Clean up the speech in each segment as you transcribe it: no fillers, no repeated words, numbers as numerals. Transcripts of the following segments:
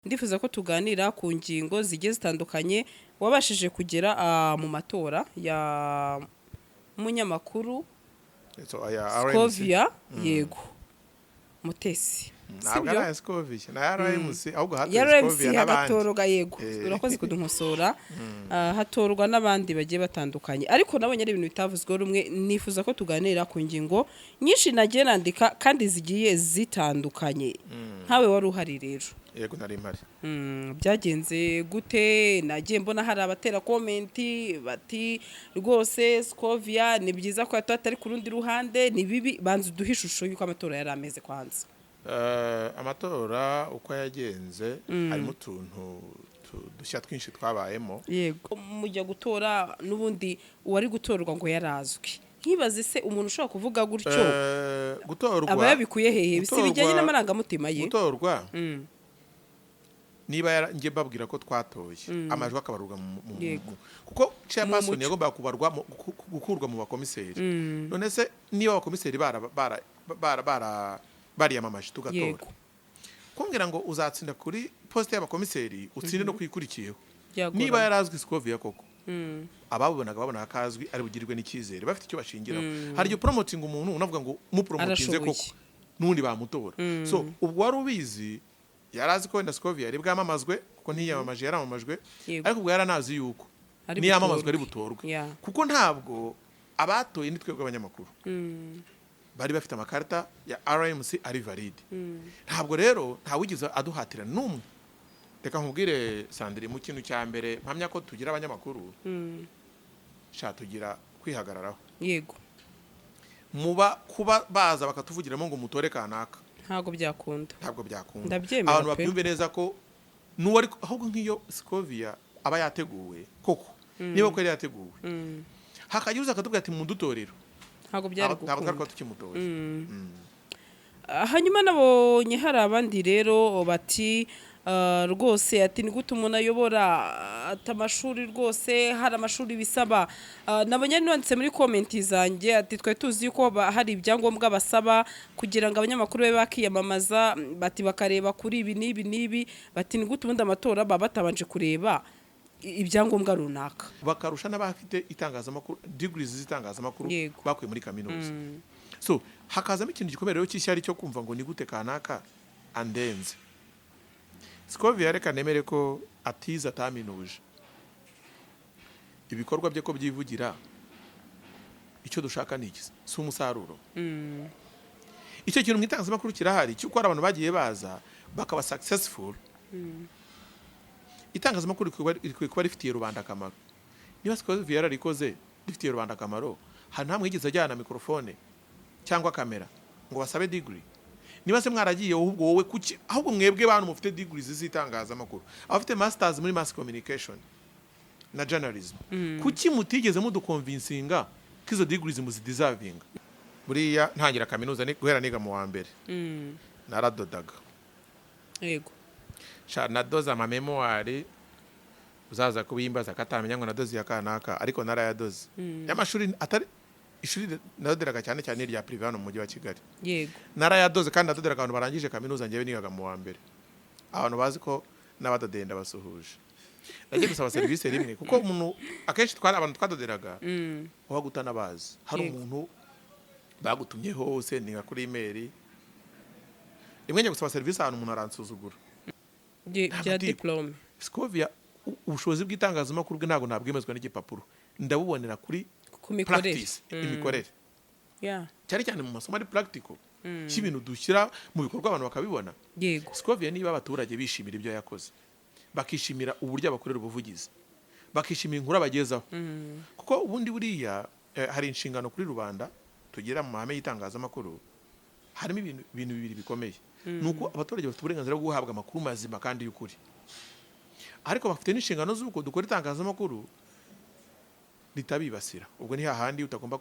ndifuza ko tuganira ku ngingo zigiye zitandukanye wabashije kugera mu matora ya munyamakuru Scovia yego Mutesi ntabwo ari Scovia na RMC ahubwo Scovia n'agatoroga yego urakoze kudunkosora hatorwa n'abandi bagiye batandukanye ariko nabonye ari ibintu bitavuzwe rumwe nifuza ko tuganira ku ngingo nyinshi nagiye nandika kandi zigiye zitandukanye nkawe wari uhari rero yego nari mpari byagenze gute nagiye mbona hari abatera komenti bati rwose Scovia ni byiza ko atari ku rundi ruhande ni bibi banze duhe ishusho y'uko amatora yari ameze kwanza amatora uko yagenze harimo utuntu dushya twinshi twabayemo yego mujya gutora n'ubundi uwari gutorwa ngo yarazwi nkibaze se umuntu ushobora kuvuga gutyo gutorwa aba yabikuye hehe si bijyanye n'amarangamutima ye gutorwa niba ngiye babwira ko twatoye amajwi akabarurwa mu kuko chairperson yagombaga kubarwa gukurwa mu bakomiseri none se niba abakomiseri bariyamamaje tugatora kumbwira ngo uzatsinda kuri poste y'abakomiseri utsinde no kwikurikiyeho niba yarazwi Scovia koko ababonaga babona akazwi ari bugirirwe n'icyizere bafite icyo bashingiraho hari igihe promoting umuntu unavuga ngo mu promotinze koko n'undi bamutora so ubwo wari ubizi yarazi ko wenda Scovia yari bwamamazwe kuko ntiyamamaje yaramamajwe ariko ubwo yaranazi yuko niyamamazwe ari butorwe kuko ntabwo abatoye nitwebwe abanyamakuru bari bafite amakarita ya RMC ari valide ntabwo rero ntawigize aduhatira numwe reka nkubwire Sandrine mu kintu cya mbere mpamya ko tugira abanyamakuru tugira kwihagararaho yego muba kuba baza bakatuvugiramo ngo mutore kanaka ntabwo byakunda abantu babyumve neza ko n'uwari ahubwo nk'iyo Scovia aba yateguwe koko niba ko yari yateguwe hakagize akatubwira ati mundutorero ntabwo byari gukunda ntabwo tukimutoye hanyuma nabonye hari abandi rero bati rwose ati ni gute umuntu ayobora amashuri rwose hari amashuri bisaba nabonye nanditse muri komenti zanjye ati twari tuzi yuko hari ibyangombwa basaba kugira ngo abanyamakuru babe bakiyamamaza bati bakareba kuri ibi n'ibi bati ni gute ubundi amatora baba batabanje kureba ibyangombwa runaka bakarusha n'abafite itangazamakuru degrees z'itangazamakuru bakuye muri kaminuza so hakazamo ikintu gikomeye rero cy'ishyari cyo kumva ngo ni gute kanaka andenze Scovia reka nemere ko atiza ataminuje ibikorwa bye ko byivugira icyo dushaka ni iki si umusaruro icyo kintu mu itangazamakuru kirahari cyuko hari abantu bagiye baza bakaba successful itangazamakuru rikwiye kuba rifitiye rubanda akamaro niba Scovia yararikoze rifitiye rubanda akamaro hari nta mwigeze ajyana mikrofone cyangwa kamera ngo basabe degree niba se mwaragiye ahubwo wowe kuki ahubwo mwebwe bantu mufite degrees z'itangazamakuru abafite masters muri mass communication na journalism kuki mutigeze muduconvincinga ko izo degrees muzideservinga buriya ntangira kaminuza ni guhera niga mu wa mbere naradodaga yego nadoza ama memoire uzaza kubimbaza katamenya ngo nadozi ya kanaka ariko narayadoze y'amashuri atari ishuri nadoderaga cyane cyane rya privé hano mu mujyi wa Kigali yego narayadoze kandi nadoderaga abantu barangije kaminuza ngewe nigaga mu wa mbere abantu bazi ko n'abadodenda basuhuje nagiye gusaba service rimwe kuko umuntu akenshi abantu twadoderaga uha gutana bazi hari umuntu bagutumye hose ninga kuri email rimwe njye gusaba service ahantu umuntu aransuzugura bya diplome Scovia ubushobozi bw'itangazamakuru bwe ntabwo nabwemezwa n'igipapuro ndabubonera kuri practice imikorere cyane cyane mu masomo ari practical cy'ibintu dushyira mu bikorwa abantu bakabibona yego Scovia niba abaturage bishimira ibyo yakoze bakishimira uburyo abakorera ubuvugizi bakishimira inkuru abagezaho kuko ubundi buriya hari inshingano kuri rubanda tugira mu mahame y'itangazamakuru harimo ibintu bibiri bikomeye nuko abaturage bafite uburenganzira bwo guhabwa amakuru mazima kandi y'ukuri ariko bafite n'inshingano z'uko dukora itangazamakuru ritabibasira ubwo ni hahandi utagomba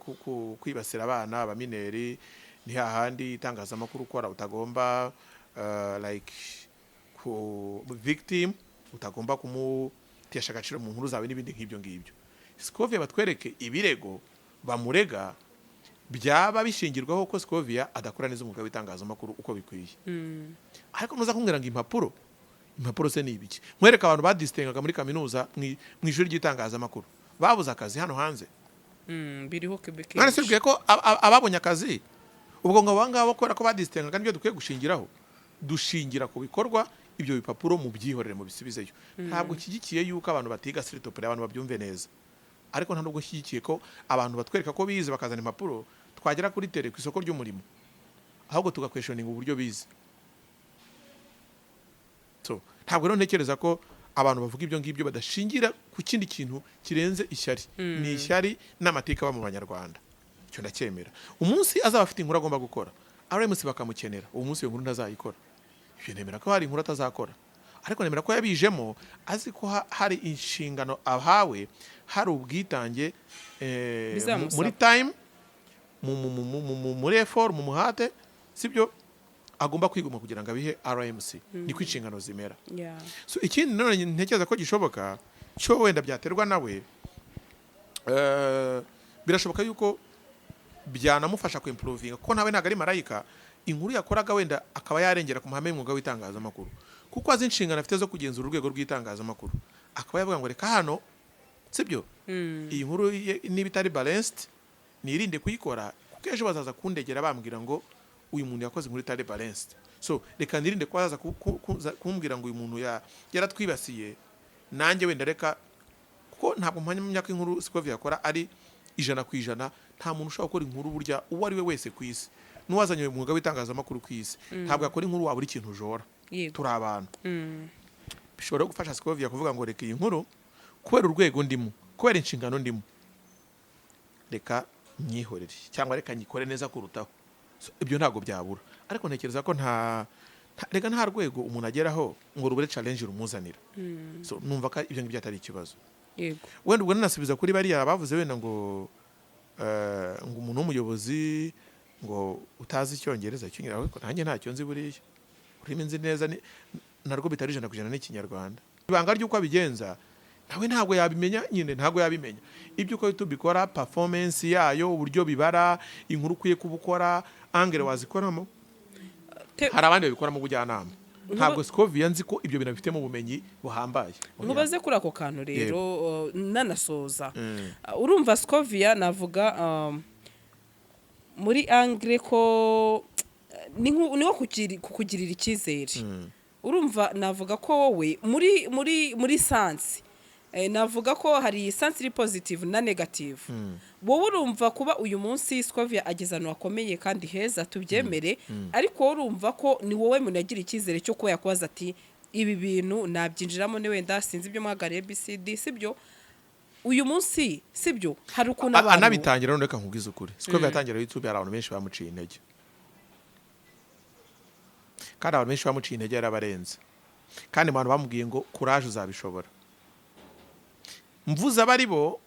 kwibasira abana abamineri ni hahandi itangazamakuru ukora utagomba like ku victim utagomba kumutesha agaciro mu nkuru zawe n'ibindi nk'ibyo ngibyo Scovia batwereke ibirego bamurega byaba bishingirwaho ko Scovia adakora neza umwuga w'itangazamakuru uko bikwiye ariko muza kumbwira ngo impapuro impapuro se ni ibiki mwereka abantu badistingaga muri kaminuza mu ishuri ry'itangazamakuru babuze akazi hano hanze biriho Quebec none sibwiye ko ababonye akazi ubwo ngo abangabo kubera ko badistingaga nibyo dukwiye gushingiraho dushingira ku bikorwa ibyo bipapuro mu byihorere mu bisubizeyo ntabwo kigikiye yuko abantu batiga siritope abantu babyumve neza ariko nta nubwo kigikiye ko abantu batwereka ko bize bakazana impapuro twagera kuri tere ku isoko ry'umurimo ahubwo tugakweshoninga uburyo bize so ntabwo rero ntekereza ko abantu bavuga ibyo ngibyo badashingira ku kindi kintu kirenze ishyari ni ishyari n'amateka aba mu banyarwanda icyo ndacyemera umunsi azaba afite inkuru agomba gukora RMC bakamukenera uwo munsi iyo nkuru ntazayikora ibyo nemera ko hari inkuru atazakora ariko nemera ko yabijemo azi ko hari inshingano ahawe hari ubwitange muri time muri effort mu muhate sibyo agomba kwiguma kugira ngo abihe RMC niko inshingano zimera so ikindi none ntekereza ko gishoboka cyo wenda byaterwa nawe birashoboka yuko byanamufasha kuimprovinga kuko nawe ntago ari marayika inkuru yakoraga wenda akaba yarengera ku mahame y'umwuga w'itangazamakuru kuko azi inshingano afite zo kugenzura urwego rw'itangazamakuru akaba yavuga ngo reka hano sibyo iyi nkuru niba itari balanced nirinde kuyikora kuko ejo bazaza kundegera bambwira ngo uyu muntu yakoze inkuru itari balanced so reka nirinde ko bazaza kumbwira ngo uyu muntu yaratwibasiye nanjye wenda reka kuko ntabwo mpamya ko inkuru Scovia yakora ari 100%. Nta muntu ushobora gukora inkuru burya uwo ari we wese ku isi n'uwazanye umwuga w'itangazamakuru ku isi ntabwo akora inkuru wabura ikintu ujora turi abantu bishobora gufasha Scovia kuvuga ngo reka iyi nkuru kubera urwego ndimo kubera inshingano ndimo reka nyihorere cyangwa reka nyikore neza kurutaho ibyo ntabwo byabura ariko ntekereza ko reka nta rwego umuntu ageraho ngo rubure challenge rumuzanira so numva ko ibyo ngibyo atari ikibazo yego wenda ubwo nanasubiza kuri bariya bavuze wenda ngo umuntu w'umuyobozi ngo utazi icyongereza cy'Inyarwanda ariko nanjye ntacyo nzi buriya urimo nzi neza narwo bitari 100% n'ikinyarwanda ibanga ry'uko abigenza nawe ntabwo yabimenya nyine ntabwo yabimenya ibyo uko tubikora performance yayo uburyo bibara inkuru kuye kubukora angere wazikoramo hari abandi babikora mu bujyanama ntabwo Scovia nzi ko ibyo bintu bifite mu bumenyi buhambaye nkubaze kuri ako kantu rero nanasoza urumva Scovia navuga muri angre ko niwo kukugirira icyizere urumva navuga ko wowe muri sense navuga ko hari sense iri positive na negative wowe urumva kuba uyu munsi Scovia ageze ahantu hakomeye kandi heza tubyemere ariko wowe urumva ko ni wowe munagira icyizere cyo kuba yakubaza ati ibi bintu nabyinjiramo ne wenda sinzi ibyo mwagariye BCD sibyo uyu munsi sibyo hari ukuntu abantu anabitangira none reka nkubwiza ukuri Scovia yatangira YouTube hari abantu benshi bamuciye intege kandi abantu benshi bamuciye intege yarabarenze kandi abantu bamubwiye ngo courage uzabishobora mvuza bari bo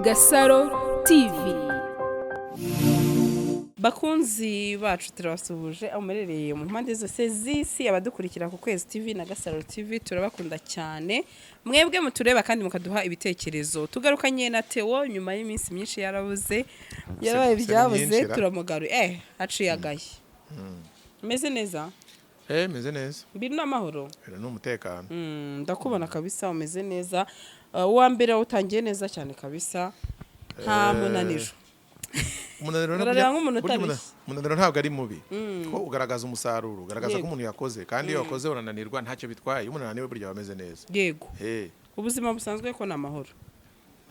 Gasaro TV bakunzi bacu turabasuhuje amumerereye mu mpande zose z'isi abadukurikira ku Kwezi TV na Gasaro TV turabakunda cyane mwebwe mutureba kandi mukaduha ibitekerezo tugarukanye na Theo nyuma y'iminsi myinshi yarabuze yarabaye byabuze turamugaru haciye agaye meze neza meze neza biri n'amahoro biri n'umutekano ndakubona kabisa umeze neza uwa mbere utangiye neza cyane kabisa nta munaniro umunaniro ntabwo ari mubi ko ugaragaza umusaruro ugaragaza ko umuntu yakoze kandi iyo wakoze urananirwa ntacyo bitwaye umuntu ananiwe burya bameze neza yego ubuzima busanzwe ko ni amahoro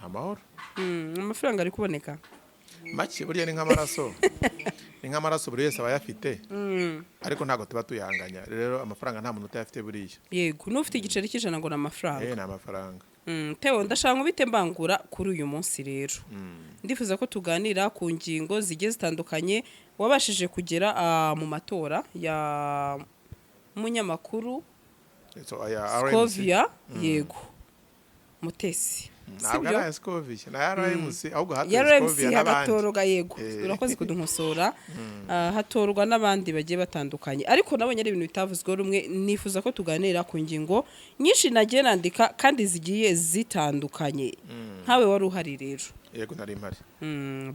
amafaranga ari kuboneka make burya ni nk'amaraso buri wese aba yafite ariko ntabwo tuba tuyanganya rero amafaranga nta muntu utayafite buriya yego n'ufite igiceri cy'ijana ngo ni amafaranga ni amafaranga Theo ndashaka ubite mbangura kuri uyu munsi rero ndifuza ko tuganira ku ngingo zigiye zitandukanye wabashije kugera mu matora ya munyamakuru Scovia yego Mutesi ntabwo ari Scovia na RMC ahubwo Scovia n'abatoroga yego urakoze kudunkosora hatorwa n'abandi bagiye batandukanye ariko nabonye ari ibintu bitavuzwe rumwe nifuza ko tuganira ku ngingo nyinshi nagiye nandika kandi zigiye zitandukanye nkawe wari uhari rero yego nari mpari.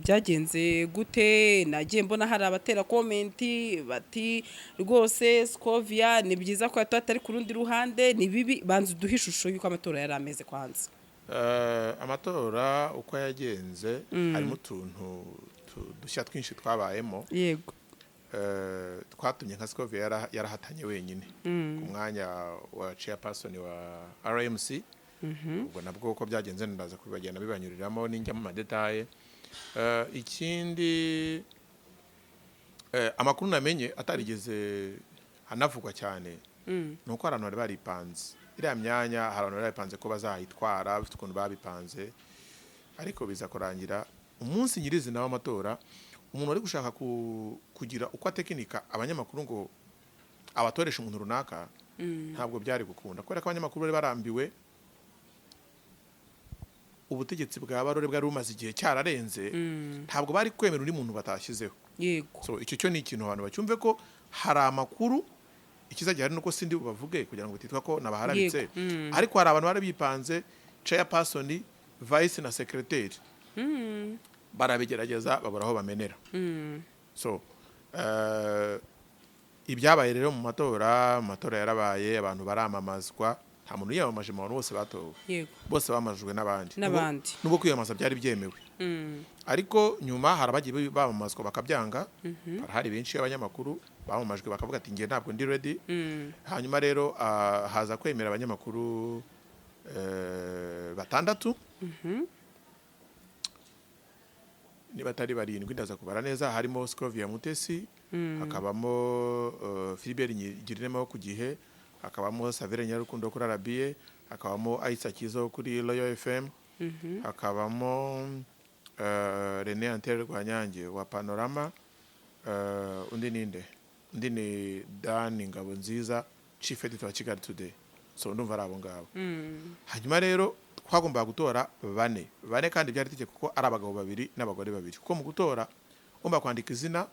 byagenze gute? Nagiye mbona hari abatera komenti bati rwose Scovia ni byiza ko yatoye atari ku rundi ruhande, ni bibi. Banza uduhe ishusho y'uko amatora yari ameze kwanza. Amatora uko yagenze harimo utuntu dushya twinshi twabayemo. Yego. Twatumye nka Scovia yarahatanye wenyine ku mwanya wa chairperson wa RMC. Ubwo nabwo uko byagenze ndaza kubagenda bibanyuriramo n'injya mu madetaye. Ikindi amakuru namenye atarigeze hanavugwa cyane nuko abantu bari baripanze iriya myanya, hari abantu bari baripanze ko bazayitwara bafite ukuntu babipanze, ariko biza kurangira umunsi nyirizina w'amatora umuntu wari gushaka kugira uko atekinika abanyamakuru ngo abatoresha umuntu runaka ntabwo byari gukunda, kubera ko abanyamakuru bari barambiwe ubutegetsi bwa Barore bwari bumaze igihe cyararenze. Ntabwo bari kwemera undi muntu batashyizeho. Yego. So icyo cyo ni ikintu abantu bacyumve ko hari amakuru, ikizajya hari nuko sindi bubavuge kugira ngo titwa ko nabahararitse, ariko hari abantu bari bipanze chairperson, vice na secretary, barabigerageza babura aho bamenera. So ibyabaye rero mu matora yarabaye, abantu baramamazwa, nta muntu yiyamamaje mu bantu bose batowe. Yego. Bose bamajwe n'abandi. Nubwo kwiyamamaza byari byemewe. Ariko nyuma hari abagiye bamamazwa bakabyanga. Hari benshi abanyamakuru bamamajwe bakavuga ati ngiye ntabwo ndi ready. Hanyuma rero haza kwemera abanyamakuru 6. Niba atari 7 ndaza kubara neza, harimo Scovia Mutesi, hakabamo Philibert Girinema ku gihe, hakabamo Savere Nyarukundo kuri RBA, hakabamo Aisa Kizo kuri Royal FM, hakabamo René Antere Rwanyange wa Panorama, undi ni Dan Ngabo Nziza, Chief Editor wa Kigali Today. So ndumva ari abo ngabo. Hanyuma rero twagomba gutora 4 kandi byari tegeko ko ari abagabo 2 n'abagore 2, kuko mu gutora ugomba kwandika izina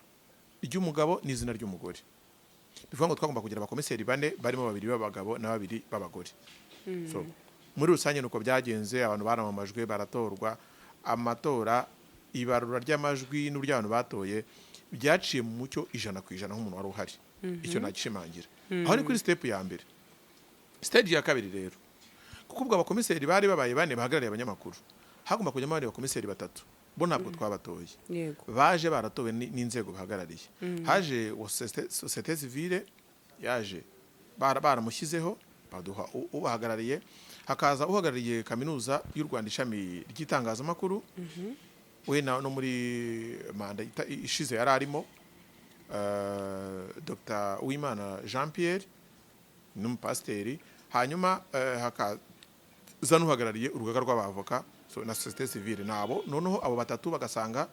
ry'umugabo n'izina ry'umugore. Bivuga ngo twagomba kugira abakomiseri 4 barimo 2 b'abagabo na 2 b'abagore. So muri rusange nuko byagenze, abantu baramamajwe baratorwa. Amatora ibarura ry'amajwi n'uburyo abantu batoye byaciye mu mucyo 100% nk'umuntu wari uhari. Icyo nagishimangira. Aho ni kuri step ya mbere. Stage ya kabiri rero, kuko ubwo abakomiseri bari babaye 4 bahagarariye abanyamakuru, hagomba kujyamo abandi bakomiseri 3, bo ntabwo twabatoye. Baje baratowe n'inzego bahagarariye. Haje société civile, yaje baramushyizeho baduha ubahagarariye, hakaza uhagarariye kaminuza y'u Rwanda ishami ry'itangazamakuru, we no muri manda ishize yari arimo, Dr. Uwimana Jean Pierre n'umupasiteri. Hanyuma hakaza n'uhagarariye urugaga rw'abavoka na société civile. Nabo noneho abo 3 bagasanga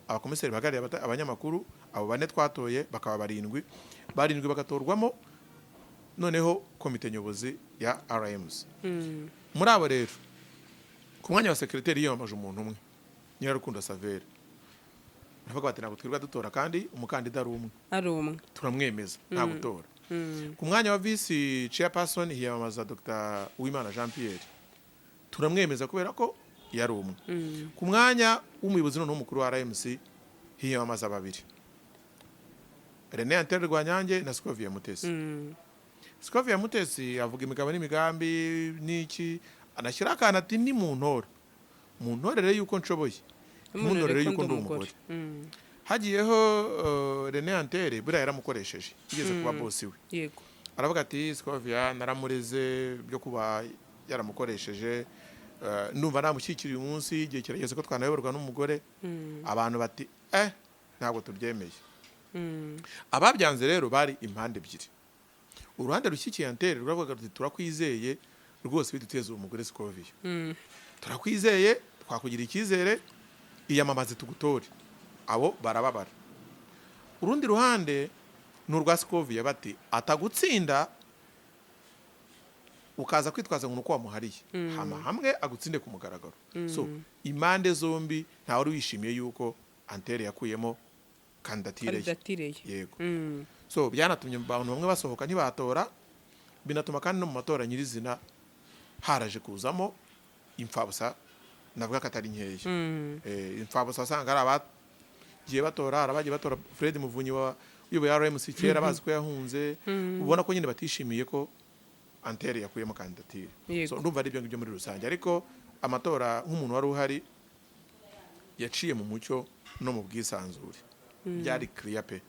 abakomiseri bahagarariye abanyamakuru, abo 4 twatoye bakaba 7 bagatorwamo noneho komite nyobozi ya RMC. Muri abo rero ku mwanya wa secretary yiyamamaje umuntu umwe, Nyirarukundo Savere. Navuga bati ntabwo twirwa dutora kandi umukandida ari umwe turamwemeza nta gutora. Ku mwanya wa vice chairperson hiyamamaza Dr. Uwimana Jean Pierre, turamwemeza kubera ko yari umwe. Ku mwanya w'umuyobozi none w'umukuru wa RMC hiyamamaza 2, René Antere Rwanyange na Scovia Mutesi. Scovia Mutesi avuga imigabo n'imigambi n'iki, anashyira akana ati ni mu ntorere yuko nshoboye, mu ntorere yuko ndi umugore. Hagiyeho René Antere buriya yaramukoresheje igeze kuba boss we. Yego. Aravuga ati Scovia naramureze byo kuba yaramukoresheje, ndumva namushyikiriye umunsi igihe kirageze ko twanayoborwa n'umugore. Abantu bati ntabwo tubyemeye. Ababyanze rero bari impande ebyiri. Uruhande rushyikiye Antere ruravuga ruti turakwizeye rwose biduteza umugore Scovia. Turakwizeye, twakugira icyizere, iyamamaze tugutore. Abo barababara. Urundi ruhande n'urwa Scovia bati atagutsinda ukaza kwitwaza ngo nuko wamuhariye, hamwe agutsinde ku mugaragaro. So impande zombi nta wari wishimiye yuko Antere yakuyemo kandidatire. Yego. So byanatumye abantu bamwe basohoka ntibatora, binatuma kandi no mu matora nyirizina haraje kuzamo imfabusa navuga ko atari nkeya imfabusa wasanga ari abagiye batora, hari abagiye batora Fred Muvunyi uyoboye RMC kera bazi ko yahunze, ubona ko nyine batishimiye ko Antere yakuyemo kandidatire. So ndumva ari ibyo ngibyo muri rusange, ariko amatora nk'umuntu wari uhari yaciye mu mucyo no mu bwisanzure, byari clear pe.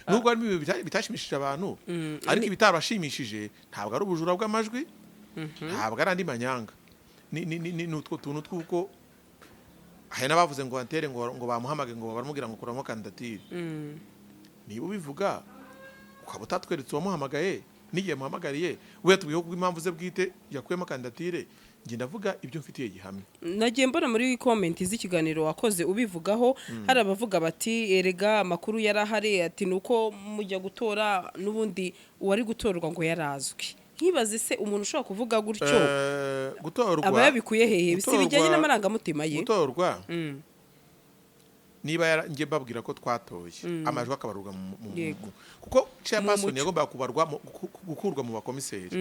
Nubwo ari ibintu bitashimishije abantu, ariko ibitabashimishije ntabwo ari ubujura bw'amajwi, ntabwo ari andi manyanga, ni utwo tuntu tw'uko hari n'abavuze ngo Antere ngo bamuhamage ngo baramubwira ngo kuramo kandidatire. Niba ubivuga ukaba utatweretse uwamuhamagaye n'igihe muhamagariye, we yatubwiye ko impamvu ze bwite yakuyemo kandidatire, njye ndavuga ibyo mfitiye gihamya. Nagiye mbona muri comment z'ikiganiro wakoze ubivugaho, hari abavuga bati erega amakuru yarahari, ati nuko mujya gutora n'ubundi uwari gutorwa ngo yarazwi. Nkibaze se umuntu ushobora kuvuga gutyo gutorwa aba yabikuye hehe? Si bijyanye n'amarangamutima ye? Gutorwa niba ngiye babwira ko twatoye amajwi akabarurwa kuko chairperson yagomba kubarwa gukurwa mu bakomiseri.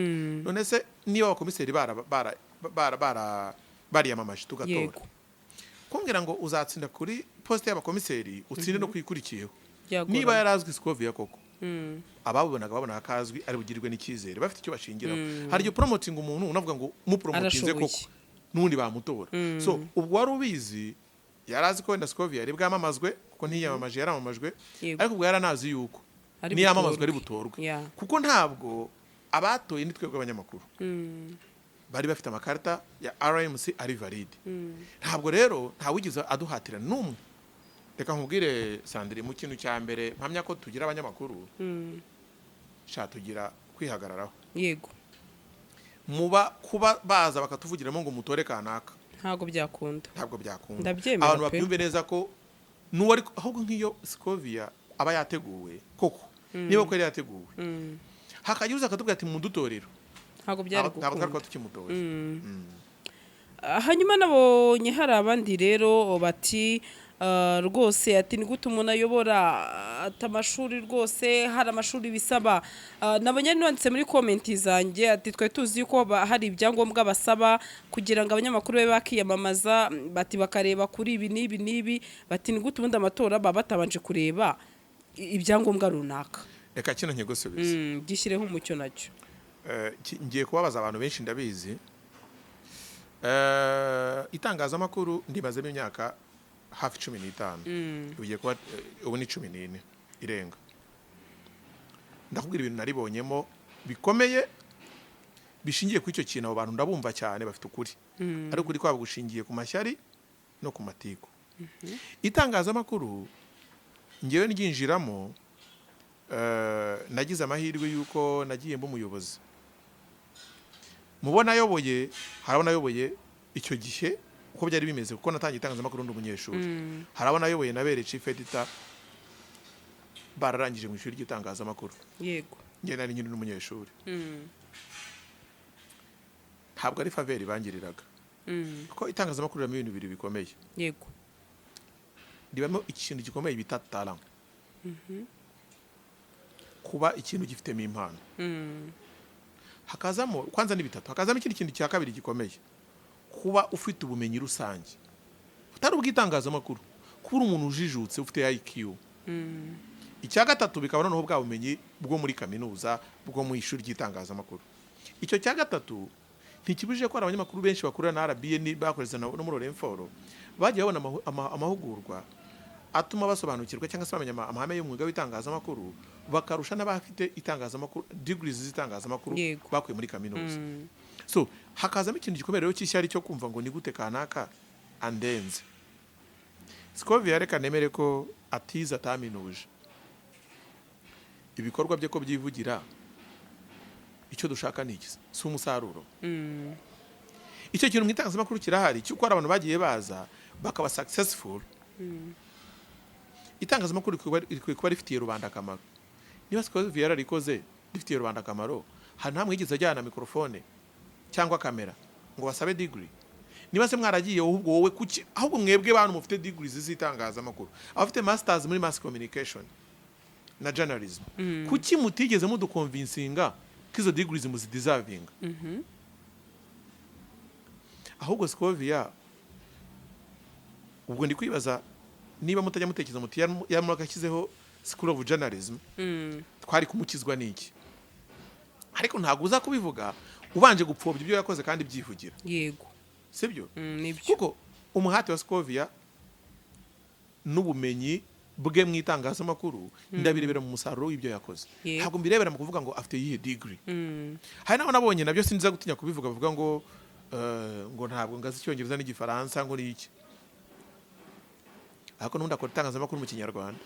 None se niba abakomiseri bariyamamaje tugatora, kumbwira ngo uzatsinda kuri poste y'abakomiseri utsinde no kwikurikiyeho, niba yarazwi Scovia koko ababonaga babona akazwi ari bugirirwe n'icyizere, bafite icyo bashingiraho. Hari igihe promoting umuntu unavuga ngo mupromotinze koko n'undi bamutora. So ubwo wari ubizi, yarazi ko wenda Scovia ari bwamamazwe kuko ntiyamamaje, yaramamajwe, ariko ubwo yaranazi yuko niyamamazwe ari butorwe, kuko ntabwo abatoye ni twebwe abanyamakuru bari bafite amakarita ya RMC ari valide. Ntabwo rero ntawigize aduhatira n'umwe. Reka nkubwire Sandrine, mu kintu cya mbere mpamya ko tugira abanyamakuru tugira kwihagararaho. Yego, muba kuba baza bakatuvugiramo ngo mutore kanaka, ntabwo byakunda. Abantu babyumve neza ko n'uwari ahubwo nk'iyo Scovia aba yateguwe koko, niba ko yari yateguwe hakagira uza akatubwira ati mudutorero, ntabwo byari gukunda tukimutoje. Hanyuma nabonye hari abandi rero bati rwose ati ni gute umuntu ayobora amashuri, rwose hari amashuri bisaba. Nabonye nanditse muri komenti zanjye ati twe tuzi ko hari ibyangombwa basaba kugira ngo abanyamakuru be bakiyamamaza, bati bakareba kuri ibi n'ibi n'ibi, bati ni gute ubundi amatora baba batabanje kureba ibyangombwa runaka. Reka kino nkigusubize, gishyireho umucyo nacyo. Ngiye kubabaza abantu benshi ndabizi, itangazamakuru ndimazemo imyaka hafi 15, ugiye kuba ubu ni 14 irenga. Ndakubwira ibintu naribonyemo bikomeye bishingiye ku icyo kintu. Abo bantu ndabumva cyane, bafite ukuri, ariko ukuri kwabo gushingiye ku mashyari no ku matiko. Itangazamakuru ngewe nginjiramo, nagize amahirwe yuko nagiye mba umuyobozi. Mubona ayoboye, harabona ayoboye icyo gihe uko byari bimeze, kuko natangiye itangazamakuru ndi umunyeshuri. Harabona ayoboye nabere chief editor bararangije mu ishuri ry'itangazamakuru. Yego, nge nari nyine n'umunyeshuri. Ntabwo ari faveri bangiriraga, kuko itangazamakuru riramo ibintu bibiri bikomeye. Yego, ribamo ikintu gikomeye bita talent, kuba ikintu gifitemo impano. Hakazamo kwanza ni bitatu, hakazamo ikindi kintu cya kabiri gikomeye, kuba ufite ubumenyi rusange, utari ubw'itangazamakuru, kuba umuntu ujijutse ufite IQ. Icya gatatu bikaba noneho bwa bumenyi bwo muri kaminuza, bwo mu ishuri ry'itangazamakuru. Icyo cya gatatu ntikibujije ko abanyamakuru benshi bakurira na RBN bakoreza no muri Orenforo bagiye babona amahugurwa atuma basobanukirwa cyangwa se bamenya amahame y'umwuga w'itangazamakuru, bakarusha n'abafite itangazamakuru degrees z'itangazamakuru bakuye muri kaminuza. So hakazamo ikintu gikomeye rero cy'ishyari cyo kumva ngo ni gute kanaka andenze. Scovia reka nemere ko atiza ataminuje, ibikorwa bye ko byivugira, icyo dushaka ni iki? Si umusaruro. Icyo kintu mu itangazamakuru kirahari, cyuko abantu bagiye baza bakaba successful. Itangazamakuru rikwiye kuba rifitiye rubanda akamaro. Niba Scovia yararikoze rifitiye rubanda akamaro, hari nta mwigeze ajyana mikrofone cyangwa kamera ngo basabe degree. Niba se mwaragiye ahubwo wowe kuki, ahubwo mwebwe bantu mufite degrees z'itangazamakuru, abafite masters muri mass communication na journalism, kuki mutigeze muduconvincinga ko izo degrees muzideservinga? ahubwo Scovia ubwo ndi kwibaza niba mutajya mutekereza muti yamurakakizeho School of Journalism twari kumukizwa n'iki, ariko ntabwo uza kubivuga ubanje gupfobya ibyo yakoze kandi byivugira. Yego, sibyo? Nibyo. Kuko umuhati wa Scovia n'ubumenyi bwe mu itangazamakuru ndabirebera mu musaruro w'ibyo yakoze. Ntabwo mbirebera mu kuvuga ngo afite yihe degree. Hari naho nabonye nabyo sinza gutinya kubivuga, bavuga ngo ntabwo ngazi Icyongereza n'Igifaransa ngo ni iki. Ariko n'undi akora itangazamakuru mu Kinyarwanda.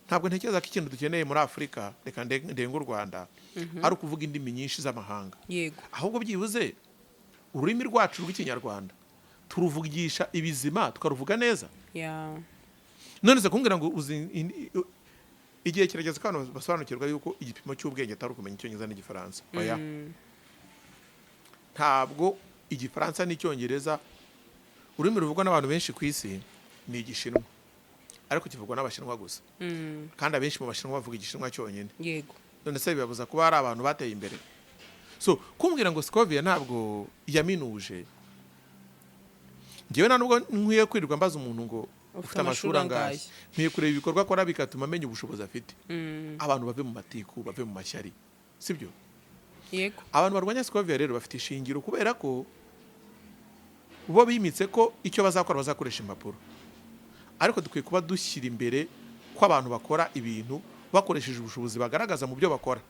Ntabwo ntekereza ko ikintu dukeneye muri Afurika, reka ndenga u Rwanda, ari ukuvuga indimi nyinshi z'amahanga. Yego. Ahubwo byibuze ururimi rwacu rw'Ikinyarwanda turuvugisha ibizima tukaruvuga neza. None se kumbwira ngo igihe kirageze ko abantu basobanukirwa yuko igipimo cy'ubwenge atari ukumenya Icyongereza n'Igifaransa. Oya, ntabwo Igifaransa n'Icyongereza ururimi ruvugwa n'abantu benshi ku isi ni Igishinwa, ariko kivugwa n'Abashinwa gusa, kandi abenshi mu Bashinwa bavuga Igishinwa cyonyine. Yego. None se bibabuza kuba hari abantu bateye imbere. So kumbwira ngo Scovia ntabwo yaminuje, ngewe nubwo nkwiye kwirirwa mbaza umuntu ngo ufite amashuri angahe, nkwiye kureba ibikorwa akora bigatuma amenya ubushobozi afite. Abantu bave mu matiku, bave mu mashyari, sibyo? Yego. Abantu barwanya Scovia rero bafite ishingiro kubera ko bo bimitse ko icyo bazakora bazakoresha impapuro, ariko dukwiye kuba dushyira imbere ko abantu bakora ibintu bakoresheje ubushobozi bagaragaza mu byo bakora.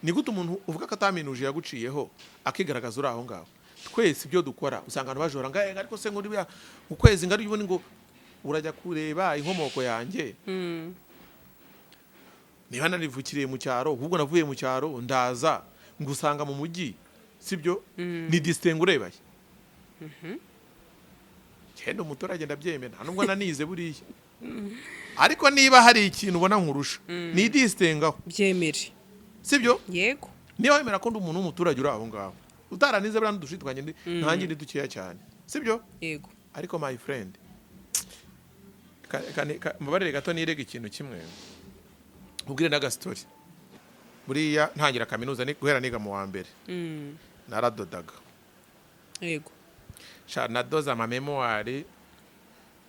Ni gute umuntu uvuga ko ataminuje yaguciyeho akigaragaza uri aho ngaho? Twese ibyo dukora usanga abantu bajora ngaye, ariko se ngo ukwezi ngari ubone ngo urajya kureba inkomoko yanjye. Niba narivukiriye mu cyaro, ahubwo navuye mu cyaro ndaza ngusanga mu mujyi, sibyo? Ni distingue urebaye. Cyenda umuturage ndabyemera, nubwo nanize buriya. Ariko niba hari ikintu ubona nkurusha, ni distingue aho. Byemere. Sibyo? Yego. Niba wemera ko ndi umuntu w'umuturage uri aho ngaho, utaranize buriya n'udushitwanye ntange ni dukeya cyane. Sibyo? Yego. Ariko my friend, mbabarire gato nirega ikintu kimwe. Ubwire naga story. Buriya ntangira kaminuza ni guhera niga mu wa mbere. Naradodaga. Yego. Nadoza ama memoire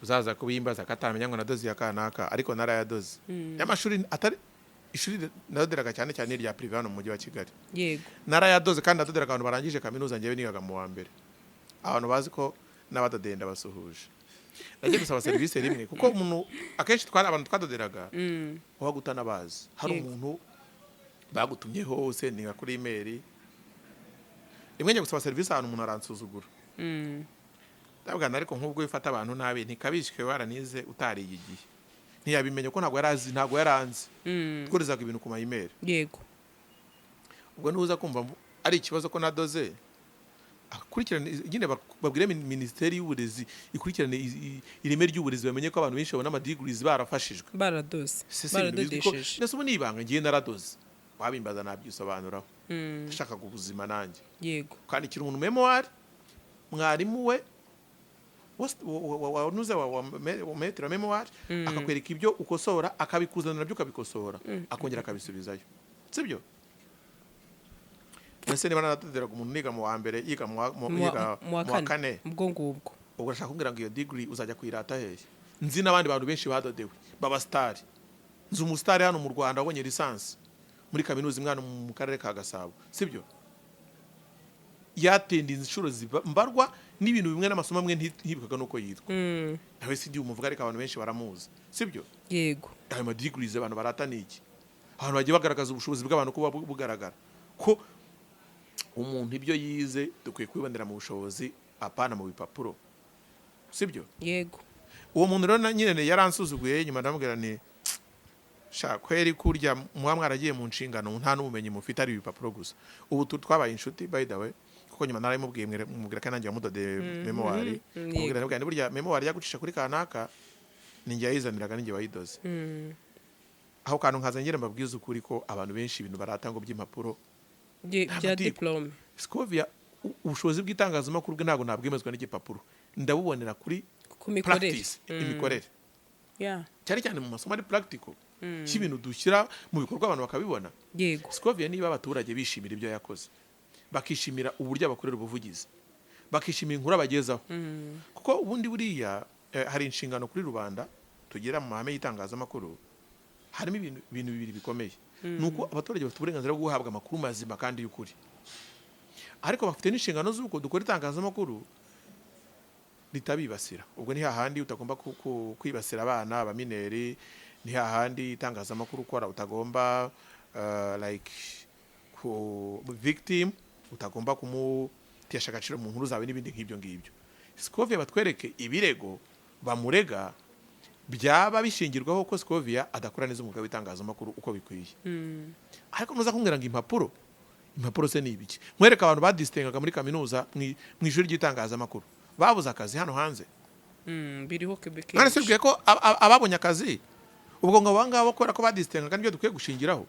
uzaza kubimbaza katamenya ngo nadozi ya kanaka, ariko narayadoze. Y'amashuri atari ishuri nadoderaga cyane cyane irya privé hano mu mujyi wa Kigali. Yego. Narayadoze kandi nadoderaga abantu barangije kaminuza, ngewe nigaga mu wa mbere. Abantu bazi ko n'abadodenda basuhuje. Nagiye gusaba service rimwe kuko umuntu akenshi abantu twadoderaga wagutana bazi. Hari umuntu bagutumye hose ninga kuri email. Rimwe njye gusaba service ahantu umuntu aransuzugura. Ndabwana ariko nk'ubwo bifata abantu nabi ntikabishwe waranize utariye igihe. Ntiyabimenye ko ntabwo yaranze. Twurizaga ibintu ku ma email. Yego. Ubwo nuza kumva ari ikibazo ko nadoze, akurikirana nyine babwire Minisiteri y'Uburezi ikurikirane ireme ry'uburezi, bamenye ko abantu benshi babona ama degrees barafashijwe. Baradoze. Baradodesheje. Nese ubu nibanga ngiye naradoze. Wabimbaza nabyisobanuraho. Ndashaka ubuzima nanjye. Yego. Kandi kiri umuntu memoire mwarimu we wanuze wa metero memoire akakwereka ibyo ukosora, akabikuzanira nabyo ukabikosora, akongera akabisubizayo. Sibyo? Nese niba naratoderaga umuntu niga mu wa mbere yiga mu wa kane, ubwo ngubwo ubwo urashaka kumbwira ngo iyo degree uzajya kuyirata hehe? Nzi n'abandi bantu benshi badodewe baba star. Nzi umustar hano mu Rwanda wabonye lisansi muri kaminuza imwana mu karere ka Gasabo. Sibyo? Yatendi inshuro mbarwa n'ibintu bimwe n'amasomo amwe ntibibukaga nuko yitwa. Nawe si ndi umuvuga ariko abantu benshi baramuzi. Sibyo? Yego. Ayo ma degrees abantu barata niki? Abantu bagiye bagaragaza ubushobozi bw'abantu kuba bugaragara ko umuntu ibyo yize dukwiye kwibonera mu bushobozi apana mu bipapuro. Sibyo? Yego. Uwo muntu rero nyine yaransuzuguye, nyuma ndamubwira ni kweri kurya mwaragiye mu nshingano nta n'ubumenyi mufite ari ibipapuro gusa. Ubu twabaye inshuti by the way, kuko nyuma narayimubwiye mubwira ko nanjye yamudode memoire. Mubwira nabwo ni burya memoire yagucisha kuri kanaka ninjye yayizaniraga ninjye wayidoze. Aho kantu nkazangira mbabwiza ukuri ko abantu benshi ibintu baratanga by'impapuro bya diplome. Scovia ubushobozi bw'itangazamakuru bwe ntabwo nabwemezwa n'igipapuro, ndabubonera kuri practice, imikorere. Cyane cyane mu masomo ari practical, cy'ibintu dushyira mu bikorwa abantu bakabibona. Yego. Scovia niba abaturage bishimira ibyo yakoze, bakishimira uburyo abakorera ubuvugizi, bakishimira inkuru abagezaho, kuko ubundi buriya hari inshingano kuri rubanda tugira mu mahame y'itangazamakuru. Harimo ibintu bibiri bikomeye, nuko abaturage bafite uburenganzira bwo guhabwa amakuru mazima kandi y'ukuri, ariko bafite n'inshingano z'uko dukora itangazamakuru ritabibasira. Ubwo ni hahandi utagomba kwibasira abana abamineri, ni hahandi itangazamakuru ukora utagomba like ku victim, utagomba kumutesha agaciro mu nkuru zawe n'ibindi nk'ibyo ngibyo. Scovia batwereke ibirego bamurega byaba bishingirwaho ko Scovia adakora neza umwuga w'itangazamakuru uko bikwiye. Ariko nuza kumbwira ngo impapuro se ni ibiki? Mwereka abantu badistengaga muri kaminuza mu ishuri ry'itangazamakuru babuze akazi hano hanze. Biriho Quebec. None sibwiye ko ababonye akazi ubwo ngo abangabo bakora ko badistengaga nibyo dukwiye gushingiraho.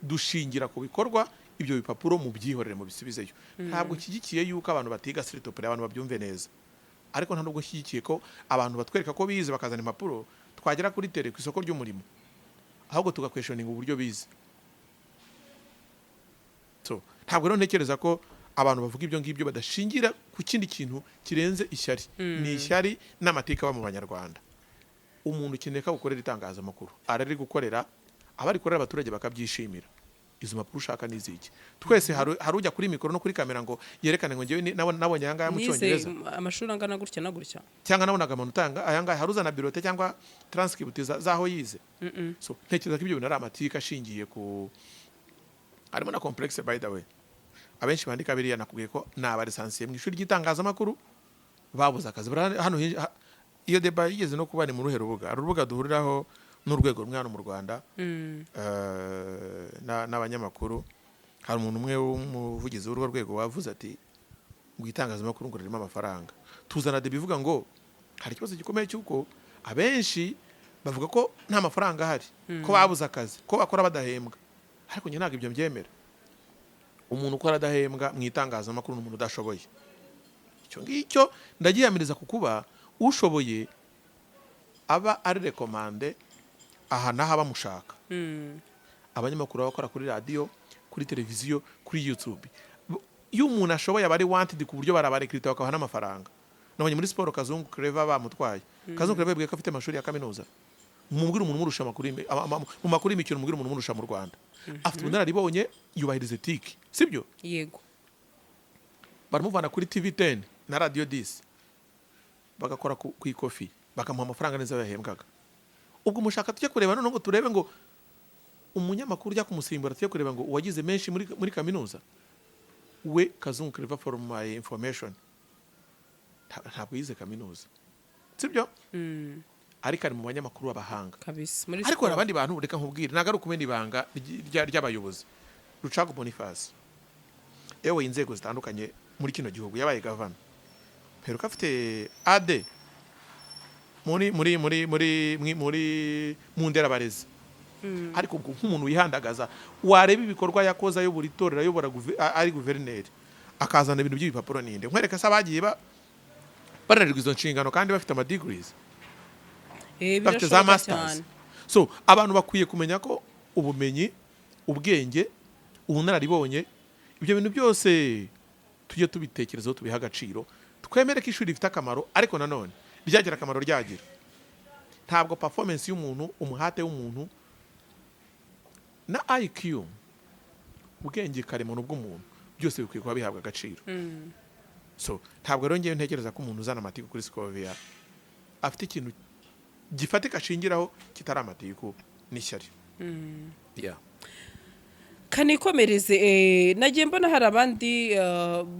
Dushingira ku bikorwa, ibyo bipapuro mu byihorere mu bisubizeyo. Ntabwo nshyigikiye yuko abantu batiga street opera abantu babyumve neza, ariko nta nubwo nshyigikiye ko abantu batwereka ko bize bakazana impapuro twagera kuri tele ku isoko ry'umurimo, ahubwo tugakweshoninga uburyo bize. So ntabwo rero ntekereza ko abantu bavuga ibyo ngibyo badashingira ku kindi kintu kirenze ishyari. Ni ishyari n'amateka aba mu Banyarwanda. Umuntu ukeneye ko gukorera itangazamakuru arari gukorera abarikorera abaturage bakabyishimira. Izo mpapuro ushaka n'iziki? Twese hari ujya kuri mikoro no kuri kamera ngo yerekane ngo ngewe nabonye ayangaya mu Cyongereza, amashuri angana gutya na gutya, cyangwa nabonaga amanota ayangaya, hari uzana birote cyangwa transcript zaho yize. So ntekereza ko ibyo bintu ari amateka ashingiye ku, harimo na complexe by the way. Abenshi bandika biriya nakubwiye ko ni abarisansiye mu ishuri ry'itangazamakuru babuze akazi. Hano iyo deba yigeze no kuba ni mu ruhe rubuga, urubuga duhuriraho n'urwego rumwe hano mu Rwanda n'abanyamakuru. Hari umuntu umwe w'umuvugizi w'urwo rwego wavuze ati ngo itangazamakuru ngo ririmo amafaranga. Tuzana deba ivuga ngo hari ikibazo gikomeye cy'uko abenshi bavuga ko nta mafaranga ahari, ko babuze akazi, ko bakora badahembwa. Ariko njye ntabwo ibyo mbyemera. Umuntu ukora adahembwa mu itangazamakuru ni umuntu udashoboye. Icyo ngicyo ndagiyamiriza ku kuba ushoboye aba ari rekomande aha naho bamushaka. Abanyamakuru bakora kuri radio, kuri televiziyo, kuri YouTube. Iyo umuntu ashoboye aba ari wanted ku buryo barabarekrita bakabaha n'amafaranga. Nabonye muri siporo Kazungu Clever bamutwaye. Kazungu Clever bwiye ko afite amashuri ya kaminuza. Mumubwira umuntu umurusha amakuru mu makuru y'imikino, mubwira umuntu umurusha mu Rwanda. Afite ubunararibonye, yubahiriza etike, sibyo? Yego. Baramuvana kuri TV10 na Radio 10 bagakora ku ikofi, bakamuha amafaranga neza yahembwaga. Ubwo mushaka tujye kureba none ngo turebe ngo umunyamakuru ujya kumusimbura, tujye kureba ngo uwagize menshi muri kaminuza. We Kazungu Clever, for my information, ntabwo yize kaminuza, sibyo? Ariko ari mu banyamakuru b'abahanga kabisa. Ariko hari abandi bantu reka nkubwire, ntago ari ukumena ibanga ry'abayobozi. Rucago Boniface ewe inzego zitandukanye muri kino gihugu, yabaye governor, peruka afite AD muri mu nderabarezi. Ariko nk'umuntu wihandagaza, wareba ibikorwa yakoze ayo buri torero ayobora ari guverineri, akazana ibintu by'ibipapuro ninde. Nkwereka se abagiye bararirwa izo nshingano kandi bafite ama degrees, bafite za masters. So abantu bakwiye kumenya ko ubumenyi, ubwenge, ubunararibonye, ibyo bintu byose tujye tubitekerezaho, tubiha agaciro, twemere ko ishuri rifite akamaro, ariko nanone ryagira akamaro ryagira. Ntabwo performance y'umuntu, umuhate w'umuntu na IQ, ubwenge karemano bw'umuntu, byose bikwiye kuba bihabwa agaciro. So ntabwo rero ngewe ntekereza ko umuntu uzana amatiku kuri Scovia afite ikintu gifatika ashingiraho kitari amatiku n'ishyari. Kanikomereze. Nagiye mbona hari abandi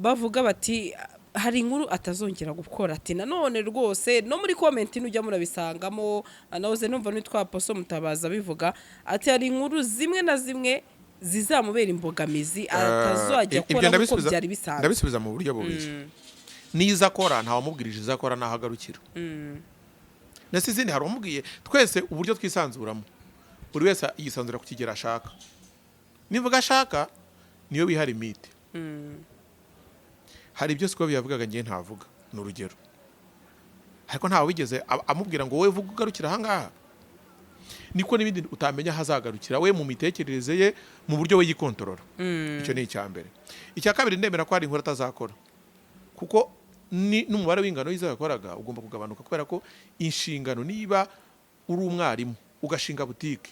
bavuga bati hari inkuru atazongera gukora. Ati nanone rwose no muri comment nujya murabisangamo, nahoze numva nitwa Poso Mutabaza bivuga ati hari inkuru zimwe na zimwe zizamubera imbogamizi atazajya akora uko byari bisanzwe. Ndabisubiza mu buryo bubiri. Niza akora nta wamubwirije izakora naho agarukira. Nasi izindi hari umubwiye twese uburyo twisanzuramo, buri wese yisanzura ku kigero ashaka. Nivuga ashaka niyo wihari imite. Hari ibyo Scovia yavugaga ngiye ntavuga, ni urugero. Ariko ntawe wigeze amubwira ngo wowe vuga ugarukira aha ngaha. niko n'ibindi utamenya hazagarukira we mu mitekerereze ye mu buryo we yikontorora. Icyo ni icya mbere. Icya kabiri ndemera ko hari inkuru atazakora kuko n'umubare w'ingano y'izo yakoraga ugomba kugabanuka kubera ko inshingano niba uri umwarimu ugashinga butike